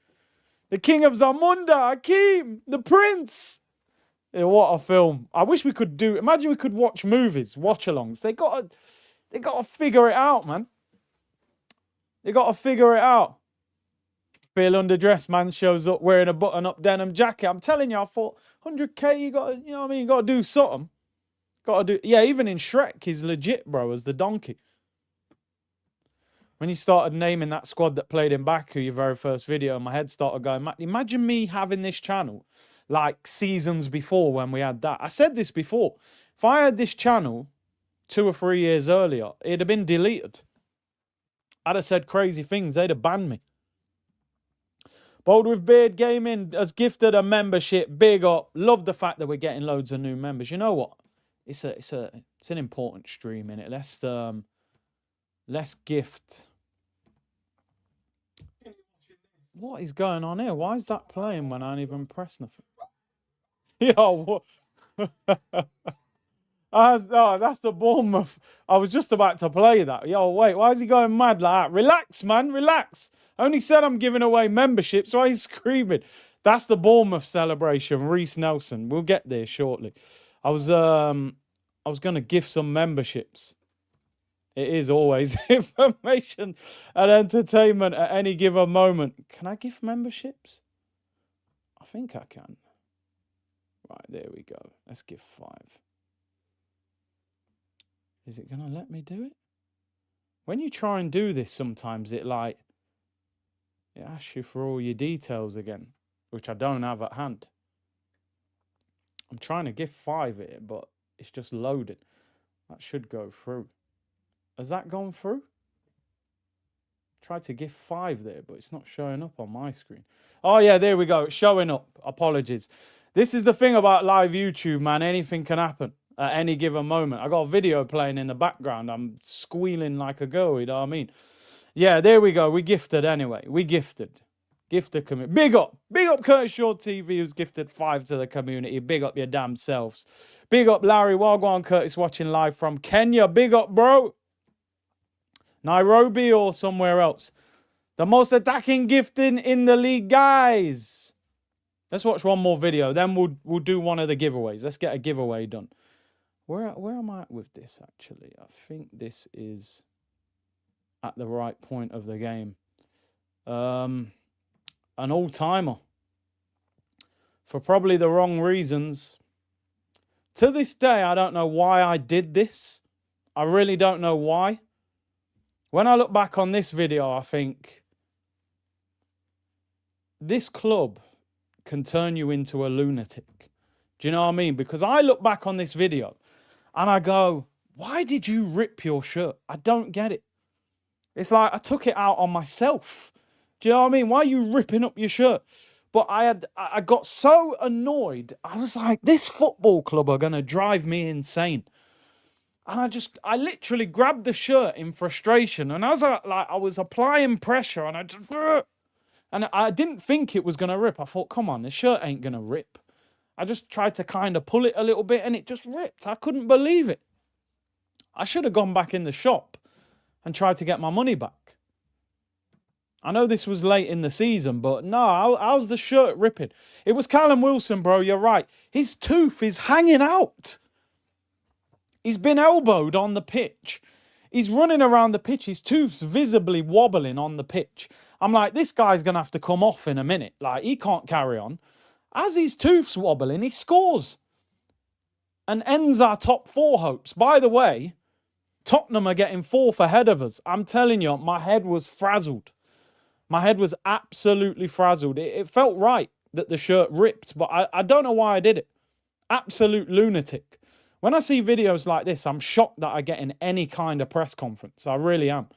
The King of Zamunda, Akeem, The Prince. Yeah, what a film. I wish we could do, imagine we could watch movies, watch-alongs. They gotta figure it out, man. They gotta figure it out. Feel underdressed man shows up wearing a button-up denim jacket. I'm telling you, I thought 100K, you gotta, you know what I mean? You gotta do something. Gotta do, yeah, even in Shrek, he's legit, bro, as the donkey. When you started naming that squad that played in Baku, your very first video, my head started going, imagine me having this channel like seasons before when we had that. I said this before. If I had this channel 2 or 3 years earlier, it'd have been deleted. I'd have said crazy things. They'd have banned me. Bold with Beard Gaming has gifted a membership. Big up. Love the fact that we're getting loads of new members. You know what? It's an important stream, innit? Let's gift. What is going on here? Why is that playing when I ain't even press nothing? Yo, what? Oh, that's the Bournemouth. I was just about to play that. Yo, wait, why is he going mad like that? Relax, man, relax. I only said I'm giving away memberships. Why he's screaming? That's the Bournemouth celebration. Reece Nelson. We'll get there shortly. I was gonna gift some memberships. It is always information and entertainment at any given moment. Can I gift memberships? I think I can. Right, there we go. Let's give 5. Is it going to let me do it? When you try and do this, sometimes it asks you for all your details again, which I don't have at hand. I'm trying to gift 5 it, but it's just loaded. That should go through. Has that gone through? Tried to gift 5 there, but it's not showing up on my screen. Oh, yeah, there we go. It's showing up. Apologies. This is the thing about live YouTube, man. Anything can happen at any given moment. I got a video playing in the background. I'm squealing like a girl, you know what I mean? Yeah, there we go. We gifted anyway. We gifted. Gifted community. Big up. Big up Curtis Shaw TV, who's gifted 5 to the community. Big up your damn selves. Big up Larry Wagwan Curtis watching live from Kenya. Big up, bro. Nairobi or somewhere else. The most attacking gifting in the league, guys. Let's watch one more video. Then we'll do one of the giveaways. Let's get a giveaway done. Where am I at with this, actually? I think this is at the right point of the game. An all-timer. For probably the wrong reasons. To this day, I don't know why I did this. I really don't know why. When I look back on this video, I think this club can turn you into a lunatic. Do you know what I mean? Because I look back on this video and I go, why did you rip your shirt? I don't get it. It's like I took it out on myself. Do you know what I mean? Why are you ripping up your shirt? But I got so annoyed. I was like, this football club are going to drive me insane. And I literally grabbed the shirt in frustration. And as I was applying pressure and I didn't think it was going to rip. I thought, come on, the shirt ain't going to rip. I just tried to kind of pull it a little bit and it just ripped. I couldn't believe it. I should have gone back in the shop and tried to get my money back. I know this was late in the season, but no, how's the shirt ripping? It was Callum Wilson, bro, you're right. His tooth is hanging out. He's been elbowed on the pitch. He's running around the pitch. His tooth's visibly wobbling on the pitch. I'm like, this guy's going to have to come off in a minute. Like, he can't carry on. As his tooth's wobbling, he scores. And ends our top 4 hopes. By the way, Tottenham are getting 4th ahead of us. I'm telling you, my head was frazzled. My head was absolutely frazzled. It felt right that the shirt ripped, but I don't know why I did it. Absolute lunatic. When I see videos like this, I'm shocked that I get in any kind of press conference. I really am.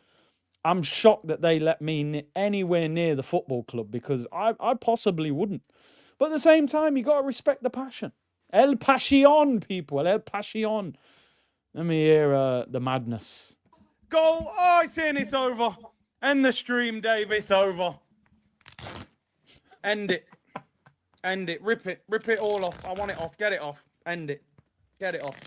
I'm shocked that they let me anywhere near the football club because I possibly wouldn't. But at the same time, you got to respect the passion. El Passion, people. El Passion. Let me hear the madness. Goal. Oh, it's in. It's over. End the stream, Dave. It's over. End it. End it. Rip it. Rip it all off. I want it off. Get it off. End it. Get it off.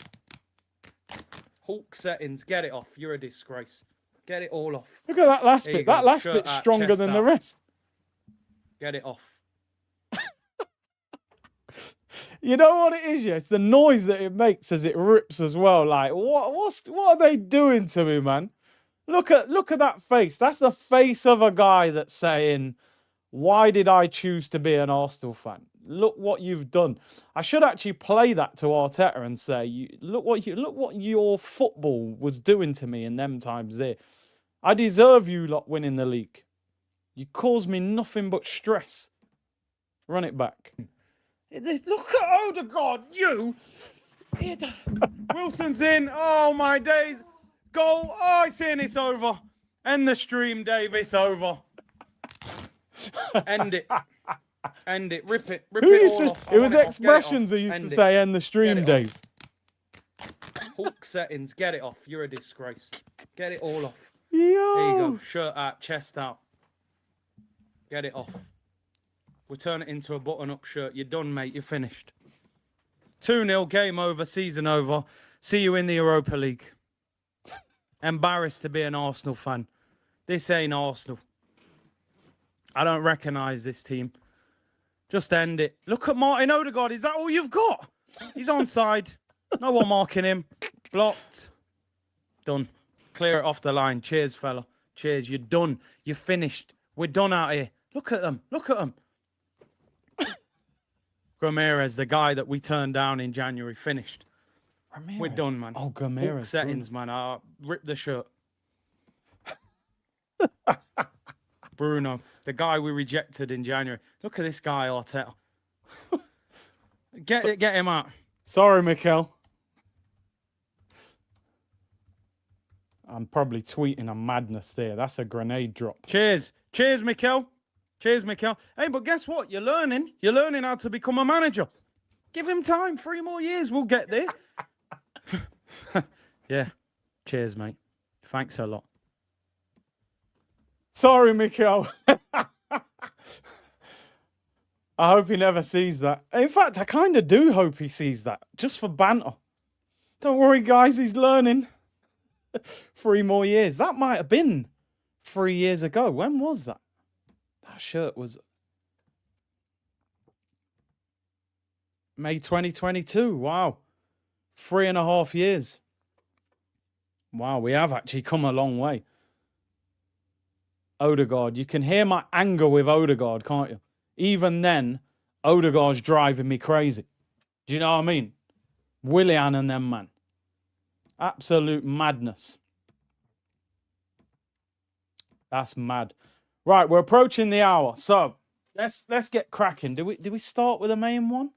Hulk settings. Get it off. You're a disgrace. Get it all off. Look at that last There you bit. go. That last Shirt bit's out, stronger chest than the out. rest. Get it off. You know what it is, yeah? It's the noise that it makes as it rips as well. Like, what are they doing to me, man? Look at that face. That's the face of a guy that's saying, why did I choose to be an Arsenal fan? Look what you've done. I should actually play that to Arteta and say, look what your football was doing to me in them times there. I deserve you lot winning the league. You caused me nothing but stress. Run it back. Look at Odegaard, you. Wilson's in. Oh, my days. Goal. Oh, it's in. It's over. End the stream, Dave. It's over. End it. End it. Rip it. Rip Who it used all to, off. it was want expressions off. who used End to it. say end the stream, it off. Dave. Hulk settings. Get it off. You're a disgrace. Get it all off. Yo. There you go. Shirt out. Chest out. Get it off. We'll turn it into a button-up shirt. You're done, mate. You're finished. 2-0. Game over. Season over. See you in the Europa League. Embarrassed to be an Arsenal fan. This ain't Arsenal. I don't recognise this team. Just end it. Look at Martin Odegaard. Is that all you've got? He's onside. No one marking him. Blocked. Done. Clear it off the line. Cheers, fella. Cheers. You're done. You're finished. We're done out here. Look at them. Look at them. Ramirez, the guy that we turned down in January, finished. Ramirez. We're done, man. Oh, Hulk Ramirez. settings, man. Rip the shirt. Bruno, the guy we rejected in January. Look at this guy, Arteta. Get him out. Sorry, Mikel. I'm probably tweeting a madness there. That's a grenade drop. Cheers. Cheers, Mikel. Cheers, Mikel. Hey, but guess what? You're learning. You're learning how to become a manager. Give him time. 3 more years. We'll get there. Yeah. Cheers, mate. Thanks a lot. Sorry, Mikel. I hope he never sees that. In fact, I kind of do hope he sees that, just for banter. Don't worry, guys, he's learning. 3 more years. That might have been 3 years ago. When was that? That shirt was May 2022. Wow. 3.5 years. Wow, we have actually come a long way. Odegaard. You can hear my anger with Odegaard, can't you? Even then, Odegaard's driving me crazy. Do you know what I mean? Willian and them, man. Absolute madness. That's mad. Right, we're approaching the hour. So let's get cracking. Do we start with the main one?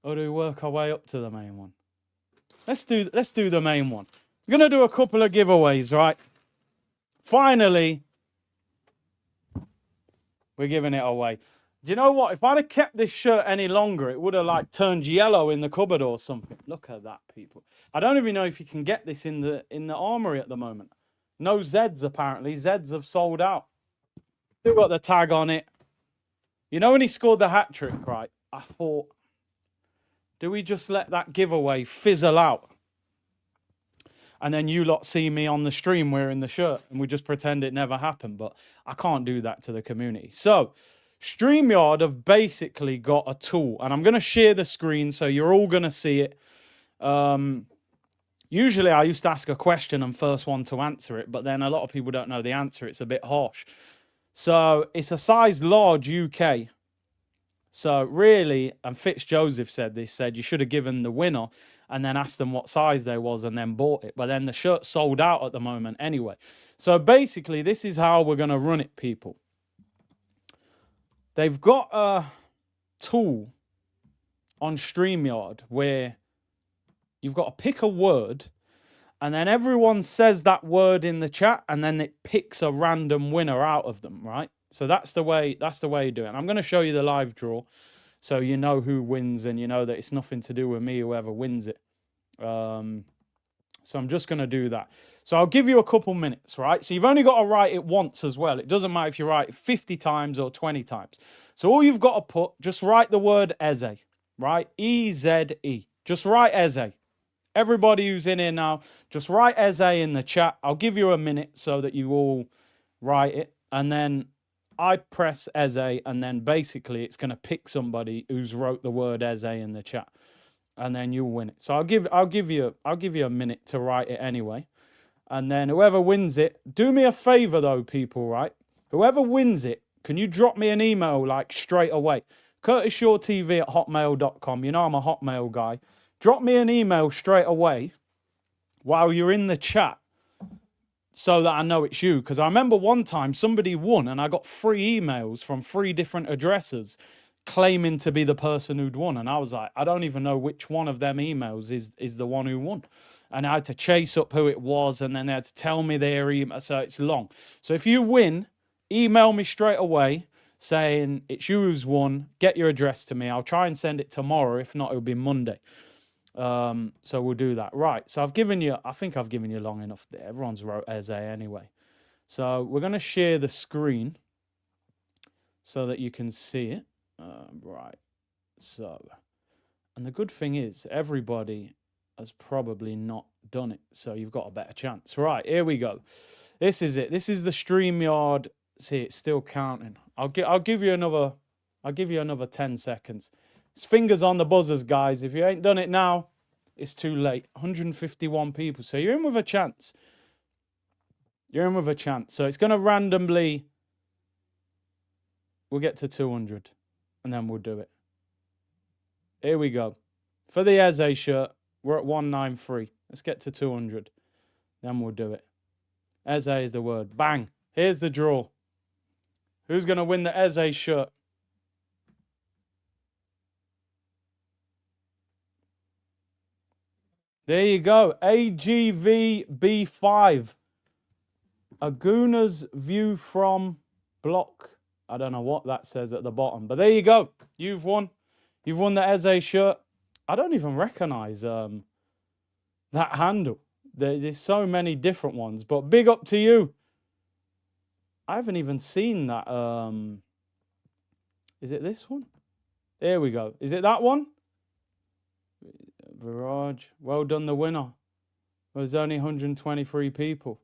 Or do we work our way up to the main one? Let's do the main one. We're gonna do a couple of giveaways, right? Finally, we're giving it away. Do you know what? If I'd have kept this shirt any longer, it would have like turned yellow in the cupboard or something. Look at that, people. I don't even know if you can get this in the armory at the moment. No Zeds, apparently. Zeds have sold out. Still got the tag on it. You know when he scored the hat-trick, right? I thought, do we just let that giveaway fizzle out? And then you lot see me on the stream wearing the shirt and we just pretend it never happened. But I can't do that to the community. So StreamYard have basically got a tool. And I'm going to share the screen so you're all going to see it. Usually I used to ask a question and first one to answer it. But then a lot of people don't know the answer. It's a bit harsh. So it's a size large UK. So really, and Fitzjoseph said this, said you should have given the winner and then asked them what size they was and then bought it. But then the shirt sold out at the moment anyway. So basically, this is how we're going to run it, people. They've got a tool on StreamYard where you've got to pick a word And then everyone says that word in the chat, and then it picks a random winner out of them, right? So that's the way you do it. And I'm going to show you the live draw, so you know who wins, and you know that it's nothing to do with me, whoever wins it. So I'm just going to do that. So I'll give you a couple minutes, right? So you've only got to write it once as well. It doesn't matter if you write it 50 times or 20 times. So all you've got to put, just write the word Eze, right? E-Z-E. Just write Eze. Everybody who's in here now, just write Eze in the chat. I'll give you a minute so that you all write it. And then I press Eze, and then basically it's going to pick somebody who's wrote the word Eze in the chat, and then you'll win it. So I'll give you a minute to write it anyway. And then whoever wins it, do me a favor though, people, right? Whoever wins it, can you drop me an email like straight away? CurtisShawTV@hotmail.com. You know I'm a Hotmail guy. Drop me an email straight away while you're in the chat so that I know it's you. Because I remember one time somebody won and I got 3 emails from 3 different addresses claiming to be the person who'd won. And I was like, I don't even know which one of them emails is the one who won. And I had to chase up who it was, and then they had to tell me their email. So it's long. So if you win, email me straight away saying it's you who's won. Get your address to me. I'll try and send it tomorrow. If not, it'll be Monday. So we'll do that. Right. So I think I've given you long enough there. Everyone's wrote Eze anyway. So we're going to share the screen so that you can see it. Right. So, and the good thing is everybody has probably not done it, so you've got a better chance. Right, here we go. This is it. This is the StreamYard. See, it's still counting. I'll give you another 10 seconds. It's fingers on the buzzers, guys. If you ain't done it now, it's too late. 151 people. So you're in with a chance. You're in with a chance. So it's going to randomly, we'll get to 200 and then we'll do it. Here we go. For the Eze shirt, we're at 193. Let's get to 200. Then we'll do it. Eze is the word. Bang. Here's the draw. Who's going to win the Eze shirt? There you go. AGVB5. Aguna's view from block. I don't know what that says at the bottom. But there you go. You've won. You've won the Eze shirt. I don't even recognize that handle. There's so many different ones. But big up to you. I haven't even seen that. Is it this one? There we go. Is it that one? Viraj. Well done, the winner. There's only 123 people.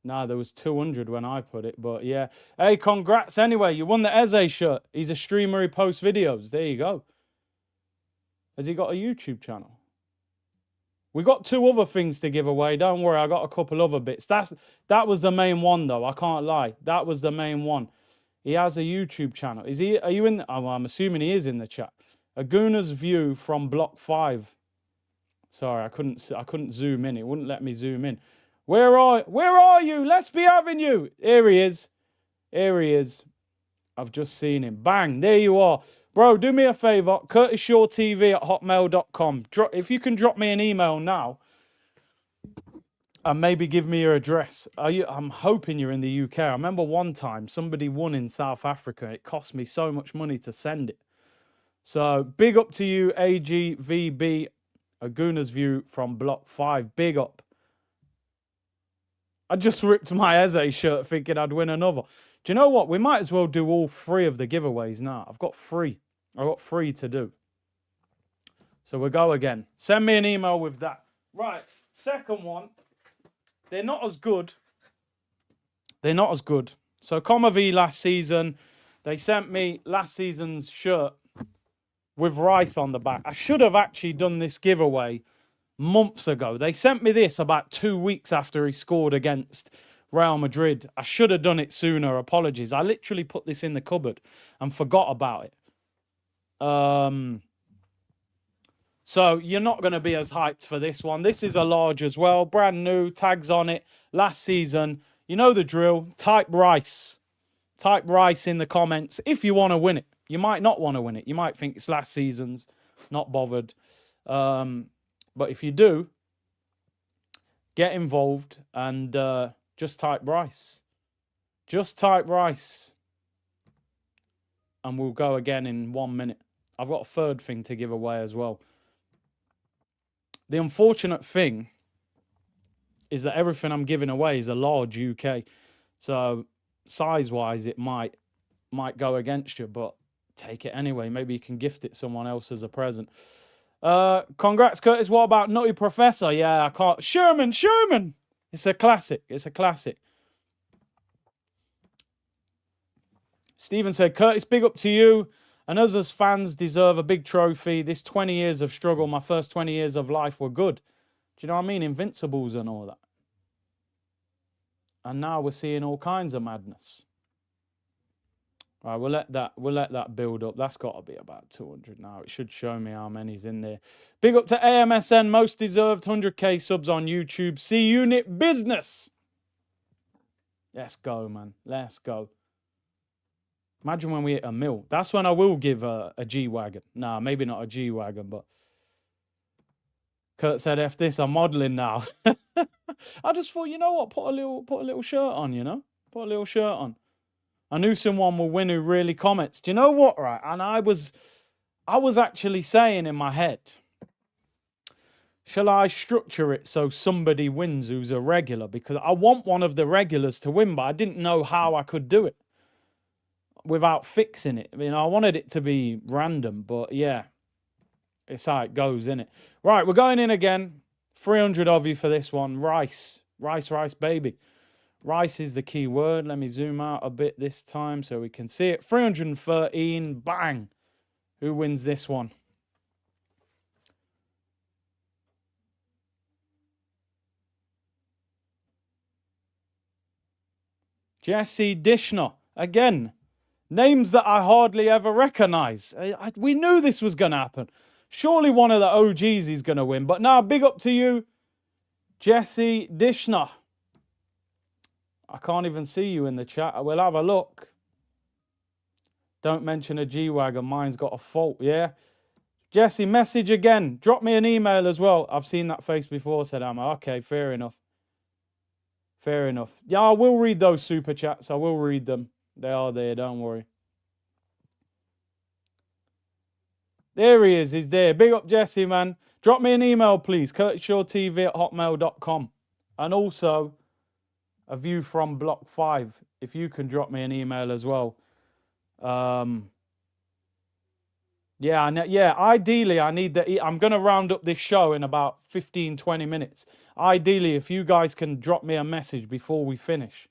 No, there was 200 when I put it, but yeah. Hey, congrats anyway. You won the Eze shirt. He's a streamer who posts videos. There you go. Has he got a YouTube channel? We got 2 other things to give away. Don't worry, I got a couple other bits. That was the main one, though. I can't lie. That was the main one. He has a YouTube channel. Is he? Are you in? Oh, well, I'm assuming he is in the chat. Aguna's view from block 5. Sorry, I couldn't zoom in. It wouldn't let me zoom in. Where are you? Let's be having you. Here he is. Here he is. I've just seen him. Bang, there you are. Bro, do me a favor. CurtisShawTV@hotmail.com. If you can drop me an email now and maybe give me your address. I'm hoping you're in the UK. I remember one time somebody won in South Africa. It cost me so much money to send it. So big up to you, AGVB, Aguna's view from block 5. Big up. I just ripped my Eze shirt thinking I'd win another. Do you know what? We might as well do all 3 of the giveaways now. I've got 3 to do. So we'll go again. Send me an email with that. Right. Second one. They're not as good. They're not as good. So Comma V last season, they sent me last season's shirt with Rice on the back. I should have actually done this giveaway months ago. They sent me this about 2 weeks after he scored against Real Madrid. I should have done it sooner. Apologies. I literally put this in the cupboard and forgot about it. So you're not going to be as hyped for this one. This is a large as well. Brand new. Tags on it. Last season. You know the drill. Type Rice. Type Rice in the comments if you want to win it. You might not want to win it. You might think it's last season's. Not bothered. But if you do, get involved and just type Rice. Just type Rice. And we'll go again in 1 minute. I've got a third thing to give away as well. The unfortunate thing is that everything I'm giving away is a large UK. So size-wise, it might go against you, but take it anyway. Maybe you can gift it someone else as a present. Congrats, Curtis. What about Nutty Professor? Yeah, I can't. Sherman. It's a classic. It's a classic. Stephen said, Curtis, big up to you. And us as fans deserve a big trophy. This 20 years of struggle, my first 20 years of life were good. Do you know what I mean? Invincibles and all that. And now we're seeing all kinds of madness. All right, we'll let that build up. That's got to be about 200 now. It should show me how many's in there. Big up to AMSN, most deserved 100k subs on YouTube. C Unit Business. Let's go, man. Let's go. Imagine when we hit a mil. That's when I will give a G-Wagon. Nah, maybe not a G-Wagon, but Kurt said, F this, I'm modeling now. I just thought, you know what? Put a little shirt on, you know? Put a little shirt on. I knew someone will win who really comments. Do you know what, right? And I was actually saying in my head, shall I structure it so somebody wins who's a regular? Because I want one of the regulars to win, but I didn't know how I could do it without fixing it. I mean, I wanted it to be random, but yeah, it's how it goes, isn't it? Right, we're going in again. 300 of you for this one. Rice, baby. Rice is the key word. Let me zoom out a bit this time so we can see it. 313, bang. Who wins this one? Jesse Dishner. Again, names that I hardly ever recognize. We knew this was going to happen. Surely one of the OGs is going to win. But now, big up to you, Jesse Dishner. I can't even see you in the chat. We'll have a look. Don't mention a G-Wagon. Mine's got a fault, yeah? Jesse, message again. Drop me an email as well. I've seen that face before, said Emma. Okay, fair enough. Fair enough. Yeah, I will read those super chats. I will read them. They are there, don't worry. There he is. He's there. Big up, Jesse, man. Drop me an email, please. CurtisShawTV@hotmail.com. And also, a view from Block 5. If you can drop me an email as well. Yeah, ideally, I need the... I'm going to round up this show in about 15, 20 minutes. Ideally, if you guys can drop me a message before we finish,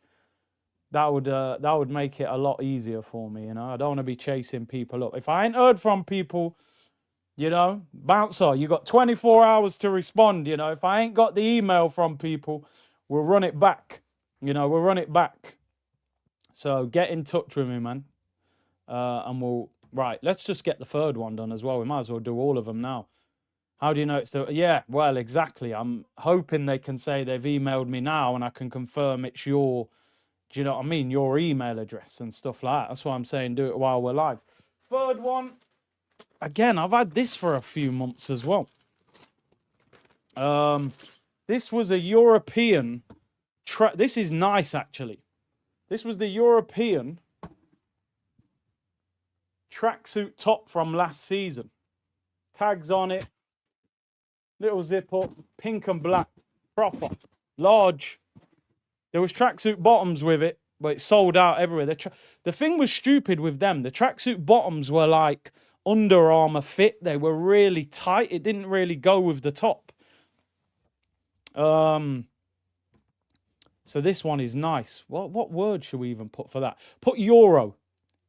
that would make it a lot easier for me, you know. I don't want to be chasing people up. If I ain't heard from people, you know, bouncer, you got 24 hours to respond, you know. If I ain't got the email from people, we'll run it back. You know, we'll run it back. So get in touch with me, man. And we'll... Right, let's just get the third one done as well. We might as well do all of them now. How do you know it's the... Yeah, well, exactly. I'm hoping they can say they've emailed me now and I can confirm it's your... Do you know what I mean? Your email address and stuff like that. That's why I'm saying do it while we're live. Third one. Again, I've had this for a few months as well. This was a European... This is nice, actually. This was the European tracksuit top from last season. Tags on it. Little zip up. Pink and black. Proper. Large. There was tracksuit bottoms with it, but it sold out everywhere. The thing was stupid with them. The tracksuit bottoms were like Under Armour fit. They were really tight. It didn't really go with the top. So this one is nice. What word should we even put for that? Put Euro.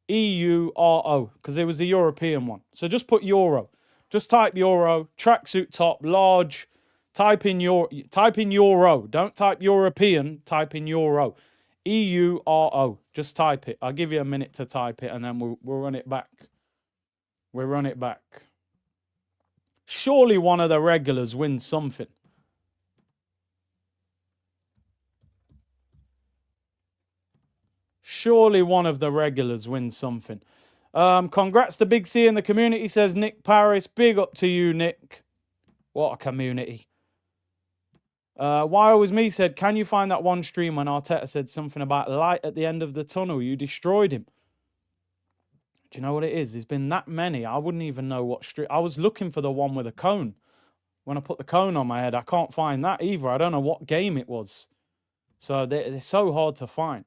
E-U-R-O, because it was the European one. So just put Euro. Just type Euro, tracksuit top, large. Type in Euro. Don't type European, type in Euro. E-U-R-O. Just type it. I'll give you a minute to type it and then we'll run it back. We'll run it back. Surely one of the regulars wins something. Surely one of the regulars wins something. Congrats to Big C in the community, says Nick Paris. Big up to you, Nick. What a community. Why Always Me said, can you find that one stream when Arteta said something about light at the end of the tunnel? You destroyed him. Do you know what it is? There's been that many. I wouldn't even know what stream. I was looking for the one with a cone. When I put the cone on my head, I can't find that either. I don't know what game it was. So they're so hard to find.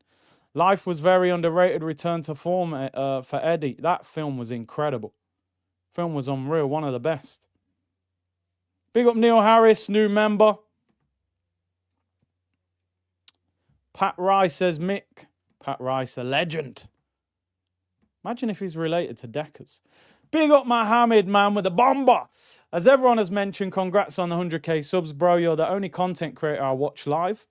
Life was very underrated. Return to form for Eddie. That film was incredible. Film was unreal. One of the best. Big up Neil Harris, new member. Pat Rice says Mick. Pat Rice, a legend. Imagine if he's related to Deckers. Big up Mohammed, man, with the bomber. As everyone has mentioned, congrats on the 100k subs, bro. You're the only content creator I watch live.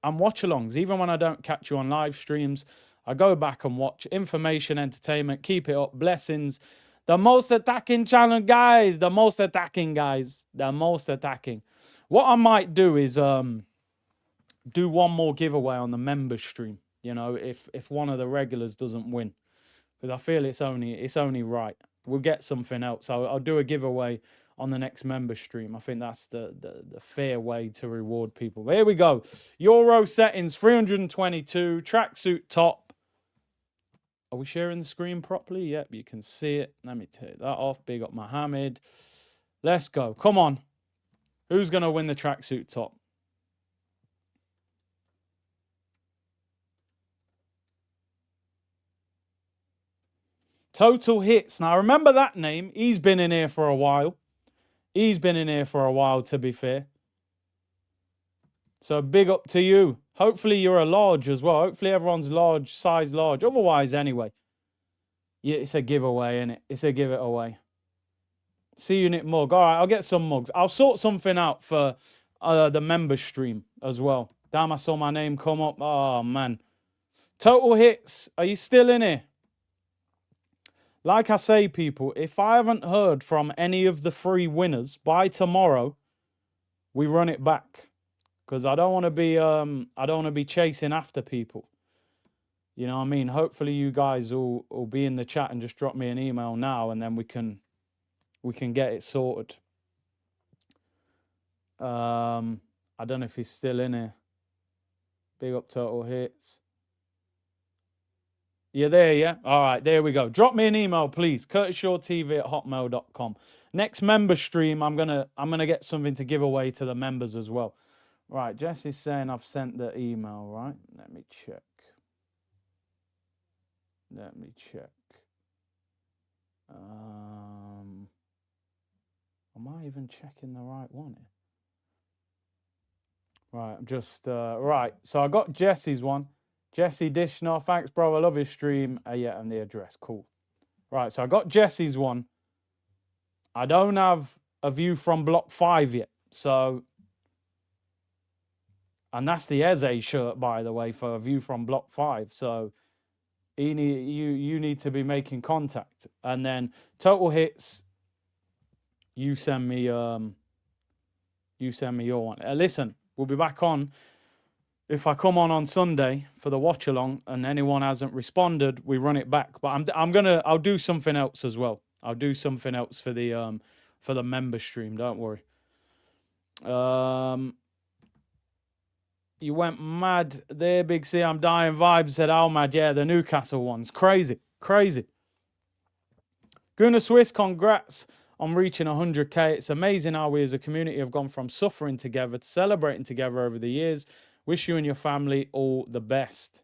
And watch-alongs. Even when I don't catch you on live streams, I go back and watch. Information, entertainment, keep it up. Blessings. The most attacking channel, guys. The most attacking, guys. The most attacking. What I might do is do one more giveaway on the members stream. You know, if one of the regulars doesn't win. Because I feel it's only right. We'll get something else. I'll do a giveaway on the next member stream. I think that's the fair way to reward people. But here we go. Euro settings, 322. Tracksuit top. Are we sharing the screen properly? Yep, you can see it. Let me take that off. Big up Mohammed. Let's go. Come on. Who's going to win the tracksuit top? Total Hits. Now, remember that name. He's been in here for a while. He's been in here for a while, to be fair. So big up to you. Hopefully you're a large as well. Hopefully everyone's large, size large. Otherwise, anyway. Yeah, it's a giveaway, innit? It's a give it away. See Unit mug. All right, I'll get some mugs. I'll sort something out for the member stream as well. Damn, I saw my name come up. Oh, man. Total Hits. Are you still in here? Like I say, people, if I haven't heard from any of the 3 winners by tomorrow, we run it back. Because I don't want to be chasing after people. You know what I mean? Hopefully you guys will be in the chat and just drop me an email now, and then we can get it sorted. I don't know if he's still in here. Big up Total Hits. You're there, yeah? All right, there we go. Drop me an email, please. CurtisShawTV@hotmail.com. Next member stream, I'm gonna get something to give away to the members as well. Right, Jesse's saying I've sent the email, right? Let me check. Am I even checking the right one here? Right, I'm just right. So I got Jesse's one. Jesse Dishner, thanks, bro. I love your stream. Yeah, and the address. Cool. Right, so I got Jesse's one. I don't have a view from Block 5 yet. So, and that's the Eze shirt, by the way, for a view from Block 5. So, you need to be making contact. And then Total Hits, you send me your one. Listen, we'll be back on. If I come on Sunday for the watch along and anyone hasn't responded, we run it back. But I'll do something else as well. I'll do something else for the member stream. Don't worry. You went mad there, Big C. I'm dying vibes, said Almad. Yeah, the Newcastle one's crazy. Gunnar Swiss, congrats on reaching 100k. It's amazing how we as a community have gone from suffering together to celebrating together over the years. Wish you and your family all the best.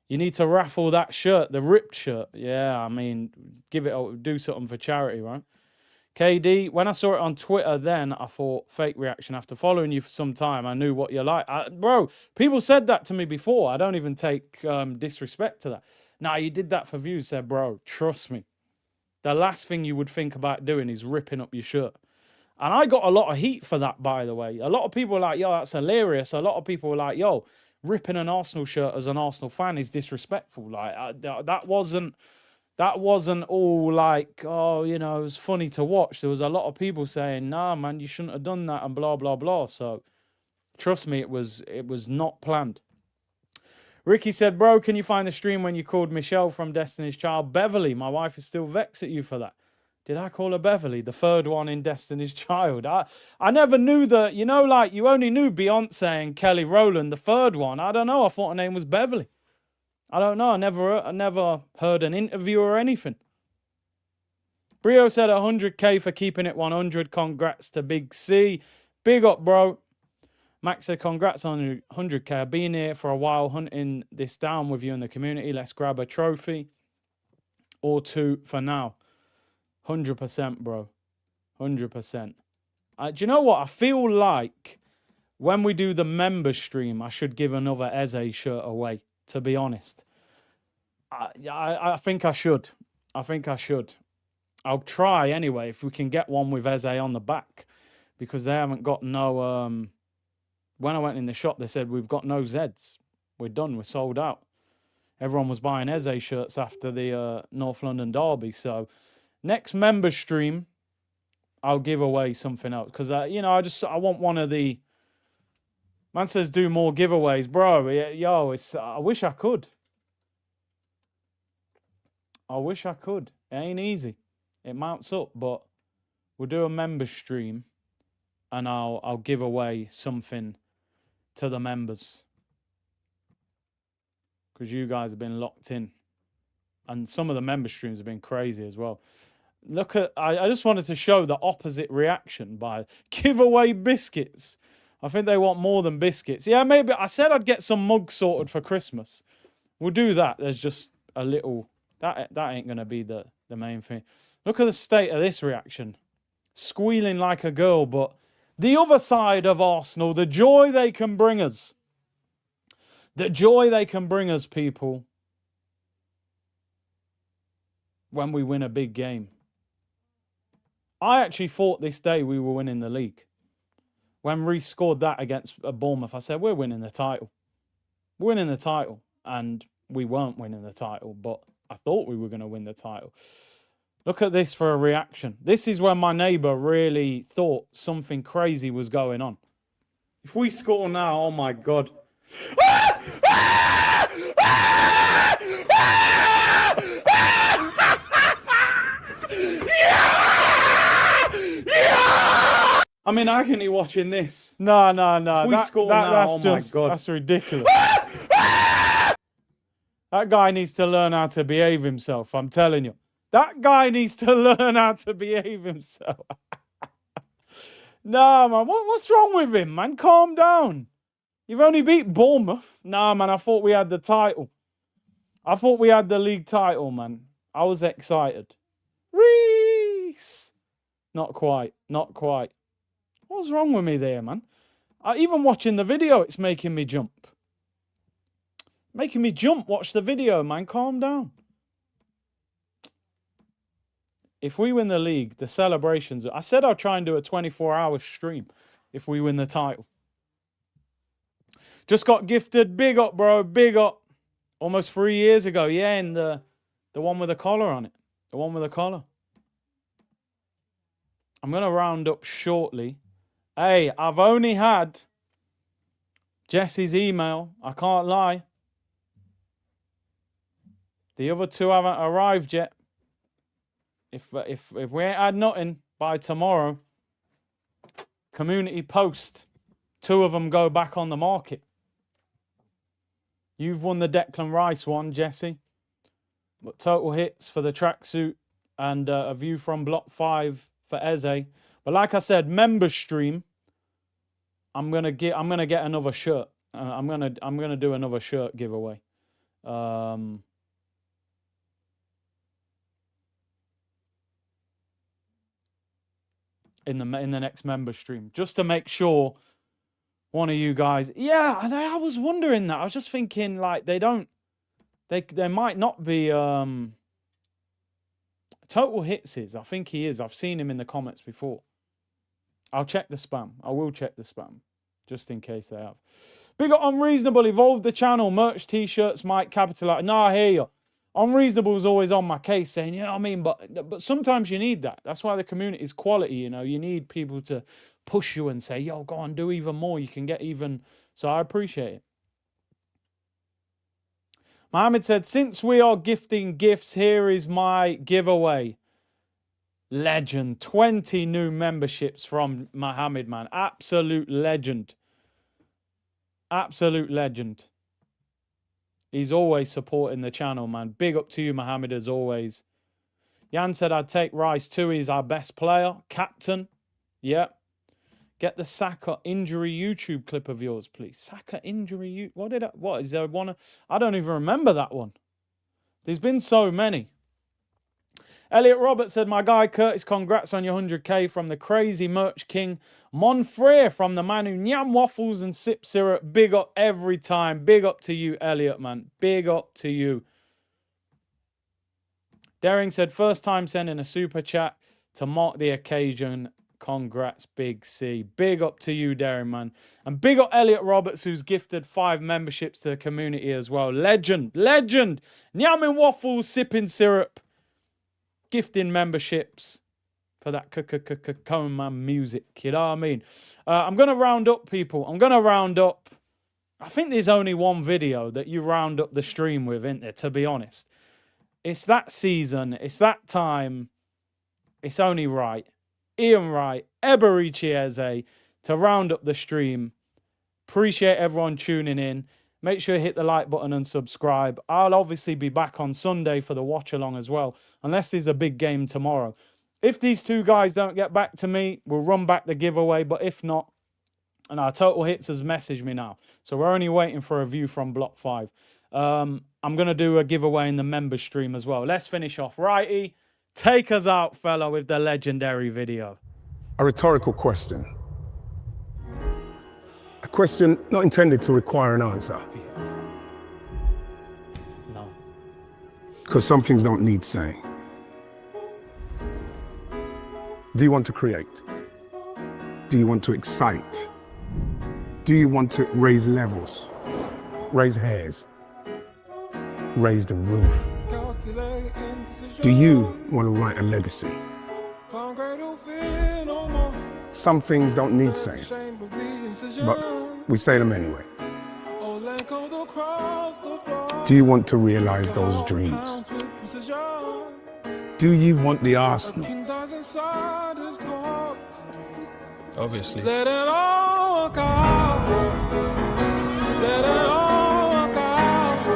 You need to raffle that shirt, the ripped shirt. Yeah, I mean, do something for charity, right? KD, when I saw it on Twitter then, I thought, fake reaction. After following you for some time, I knew what you're like. Bro, people said that to me before. I don't even take disrespect to that. Nah, you did that for views, said, bro, trust me. The last thing you would think about doing is ripping up your shirt. And I got a lot of heat for that, by the way. A lot of people were like, yo, that's hilarious. A lot of people were like, yo, ripping an Arsenal shirt as an Arsenal fan is disrespectful. Like, that wasn't all like, oh, you know, it was funny to watch. There was a lot of people saying, nah, man, you shouldn't have done that and blah, blah, blah. So trust me, it was not planned. Ricky said, bro, can you find the stream when you called Michelle from Destiny's Child Beverly? My wife is still vexed at you for that. Did I call her Beverly? The third one in Destiny's Child. I never knew that, you know, like you only knew Beyonce and Kelly Rowland, the third one. I don't know. I thought her name was Beverly. I don't know. I never heard an interview or anything. Brio said 100K for keeping it 100. Congrats to Big C. Big up, bro. Max said, congrats on 100K. I've been here for a while hunting this down with you in the community. Let's grab a trophy or two for now. 100%, bro. 100%. Do you know what? I feel like when we do the member stream, I should give another Eze shirt away, to be honest. I think I should. I think I should. I'll try anyway if we can get one with Eze on the back, because they haven't got no... when I went in the shop, they said, we've got no Zeds. We're done. We're sold out. Everyone was buying Eze shirts after the North London Derby. So next member stream, I'll give away something else. Because, you know, I want one of the... Man says do more giveaways. Bro, yo, I wish I could. I wish I could. It ain't easy. It mounts up, but we'll do a member stream and I'll give away something to the members, because you guys have been locked in, and some of the member streams have been crazy as well. Look at, I just wanted to show the opposite reaction by give away biscuits. I think they want more than biscuits. Yeah, maybe I said I'd get some mugs sorted for Christmas. We'll do that. There's just a little, that ain't gonna be the main thing. Look at the state of this reaction. Squealing like a girl, but the other side of Arsenal, the joy they can bring us. The joy they can bring us, people, when we win a big game. I actually thought this day we were winning the league. When Reece scored that against Bournemouth, I said, we're winning the title. We're winning the title. And we weren't winning the title, but I thought we were going to win the title. Look at this for a reaction. This is when my neighbour really thought something crazy was going on. If we score now, oh my God. I'm in agony watching this. No. If we score now, oh my God. That's ridiculous. That guy needs to learn how to behave himself, I'm telling you. That guy needs to learn how to behave himself. Nah, man, what's wrong with him, man? Calm down. You've only beat Bournemouth. Nah, man, I thought we had the title. I thought we had the league title, man. I was excited. Reece! Not quite. What's wrong with me there, man? Even watching the video, it's making me jump. Making me jump. Watch the video, man. Calm down. If we win the league, the celebrations... I said I'll try and do a 24-hour stream if we win the title. Just got gifted. Big up, bro. Big up. Almost 3 years ago. Yeah, in the one with the collar on it. The one with the collar. I'm going to round up shortly. Hey, I've only had Jesse's email. I can't lie. The other two haven't arrived yet. If we ain't had nothing by tomorrow, community post, 2 of them go back on the market. You've won the Declan Rice one, Jesse. But total hits for the tracksuit and a view from Block 5 for Eze. But like I said, member stream. I'm gonna get another shirt. I'm gonna do another shirt giveaway. In the next member stream, just to make sure one of you guys... Yeah, and I was wondering that. I was just thinking, like, they might not be Total Hits is. I think he is. I've seen him in the comments before. I'll check the spam. I will check the spam, just in case they have. Big up Unreasonable. Evolve the channel. Merch, t-shirts, Mike, Capitalize. No, I hear you. Unreasonable is always on my case saying, you know what I mean? But sometimes you need that. That's why the community is quality, you know. You need people to push you and say, yo, go on, do even more. You can get even... So I appreciate it. Mohammed said, since we are gifting gifts, here is my giveaway. Legend. 20 new memberships from Mohammed, man. Absolute legend. Absolute legend. He's always supporting the channel, man. Big up to you, Mohammed, as always. Jan said, I'd take Rice too. He's our best player. Captain. Yeah. Get the Saka injury YouTube clip of yours, please. Saka injury. What is there one? I don't even remember that one. There's been so many. Elliot Roberts said, my guy Curtis, congrats on your 100k from the crazy merch king. Monfrere from the man who nyam waffles and sip syrup. Big up every time. Big up to you, Elliot, man. Big up to you. Daring said, first time sending a super chat to mark the occasion. Congrats, Big C. Big up to you, Daring, man. And big up Elliot Roberts, who's gifted 5 memberships to the community as well. Legend. Legend. Nyamming waffles, sipping syrup. Gifting memberships for that Coma music. You know what I mean? I'm going to round up, people. I'm going to round up. I think there's only one video that you round up the stream with, isn't there, to be honest? It's that season. It's that time. It's only right. Ian Wright, Eberici Eze to round up the stream. Appreciate everyone tuning in. Make sure you hit the like button and subscribe. I'll obviously be back on Sunday for the watch along as well, unless there's a big game tomorrow. If these two guys don't get back to me, we'll run back the giveaway. But if not, and our Total Hits has messaged me now, so we're only waiting for a view from Block 5. I'm going to do a giveaway in the members stream as well. Let's finish off. Righty, take us out, fella, with the legendary video. A rhetorical question. A question not intended to require an answer. No. Because some things don't need saying. Do you want to create? Do you want to excite? Do you want to raise levels? Raise hairs? Raise the roof? Do you want to write a legacy? Some things don't need saying, but we say them anyway. Do you want to realize those dreams? Do you want the Arsenal? Obviously. Let it all work out. Let it all work out.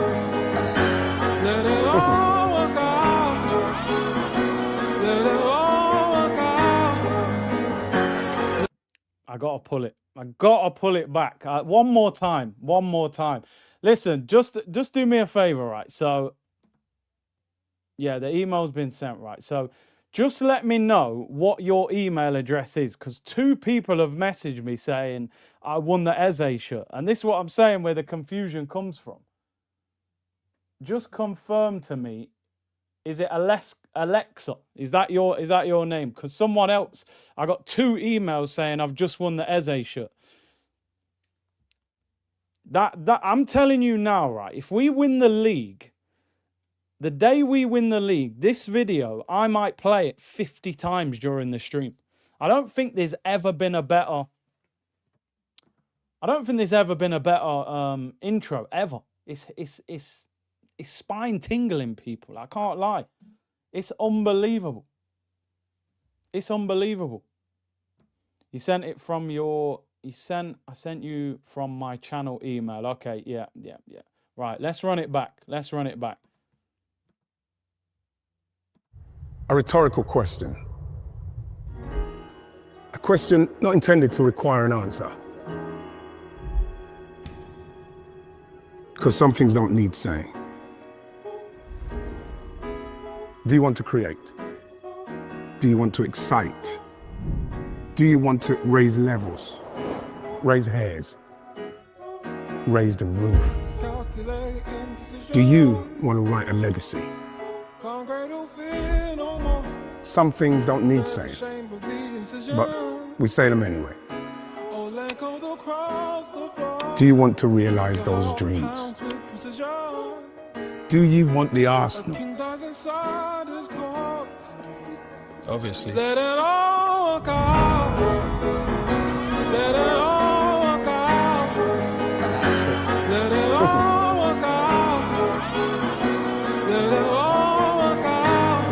Let it all work out. Let it all work out. I gotta pull it. I gotta pull it back. One more time. One more time. Listen, just do me a favor, right? So, yeah, the email's been sent, right? So, just let me know what your email address is, because 2 people have messaged me saying I won the Eze shirt, and this is what I'm saying where the confusion comes from. Just confirm to me, is it Alexa? Is that your name? Because someone else, I got 2 emails saying I've just won the Eze shirt. That I'm telling you now, right? If we win the league, the day we win the league, this video, I might play it 50 times during the stream. I don't think there's ever been a better intro ever. It's spine tingling, people. I can't lie. It's unbelievable. It's unbelievable. You sent it from your I sent you from my channel email. Okay, yeah. Right, let's run it back. Let's run it back. A rhetorical question. A question not intended to require an answer. Because some things don't need saying. Do you want to create? Do you want to excite? Do you want to raise levels? Raise hairs? Raise the roof? Do you want to write a legacy? Some things don't need saying, but we say them anyway. Do you want to realize those dreams? Do you want the Arsenal? Obviously. Let it all work out. Let it all work out. Let it all work out. Let it all work out.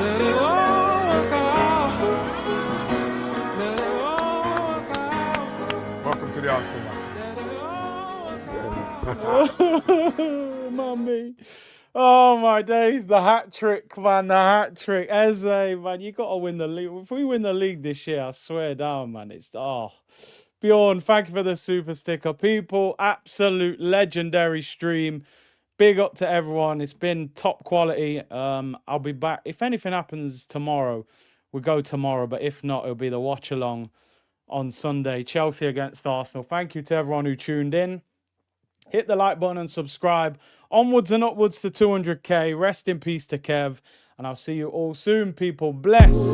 Let it all Mummy. Oh my days, the hat trick, man, the hat trick. Eze, man, you gotta win the league. If we win the league this year, I swear down, man. It's Bjorn, thank you for the super sticker. People, absolute legendary stream. Big up to everyone. It's been top quality. I'll be back. If anything happens tomorrow, we go tomorrow. But if not, it'll be the watch along on Sunday. Chelsea against Arsenal. Thank you to everyone who tuned in. Hit the like button and subscribe. Onwards and upwards to 200k. Rest in peace to Kev. And I'll see you all soon, people. Bless.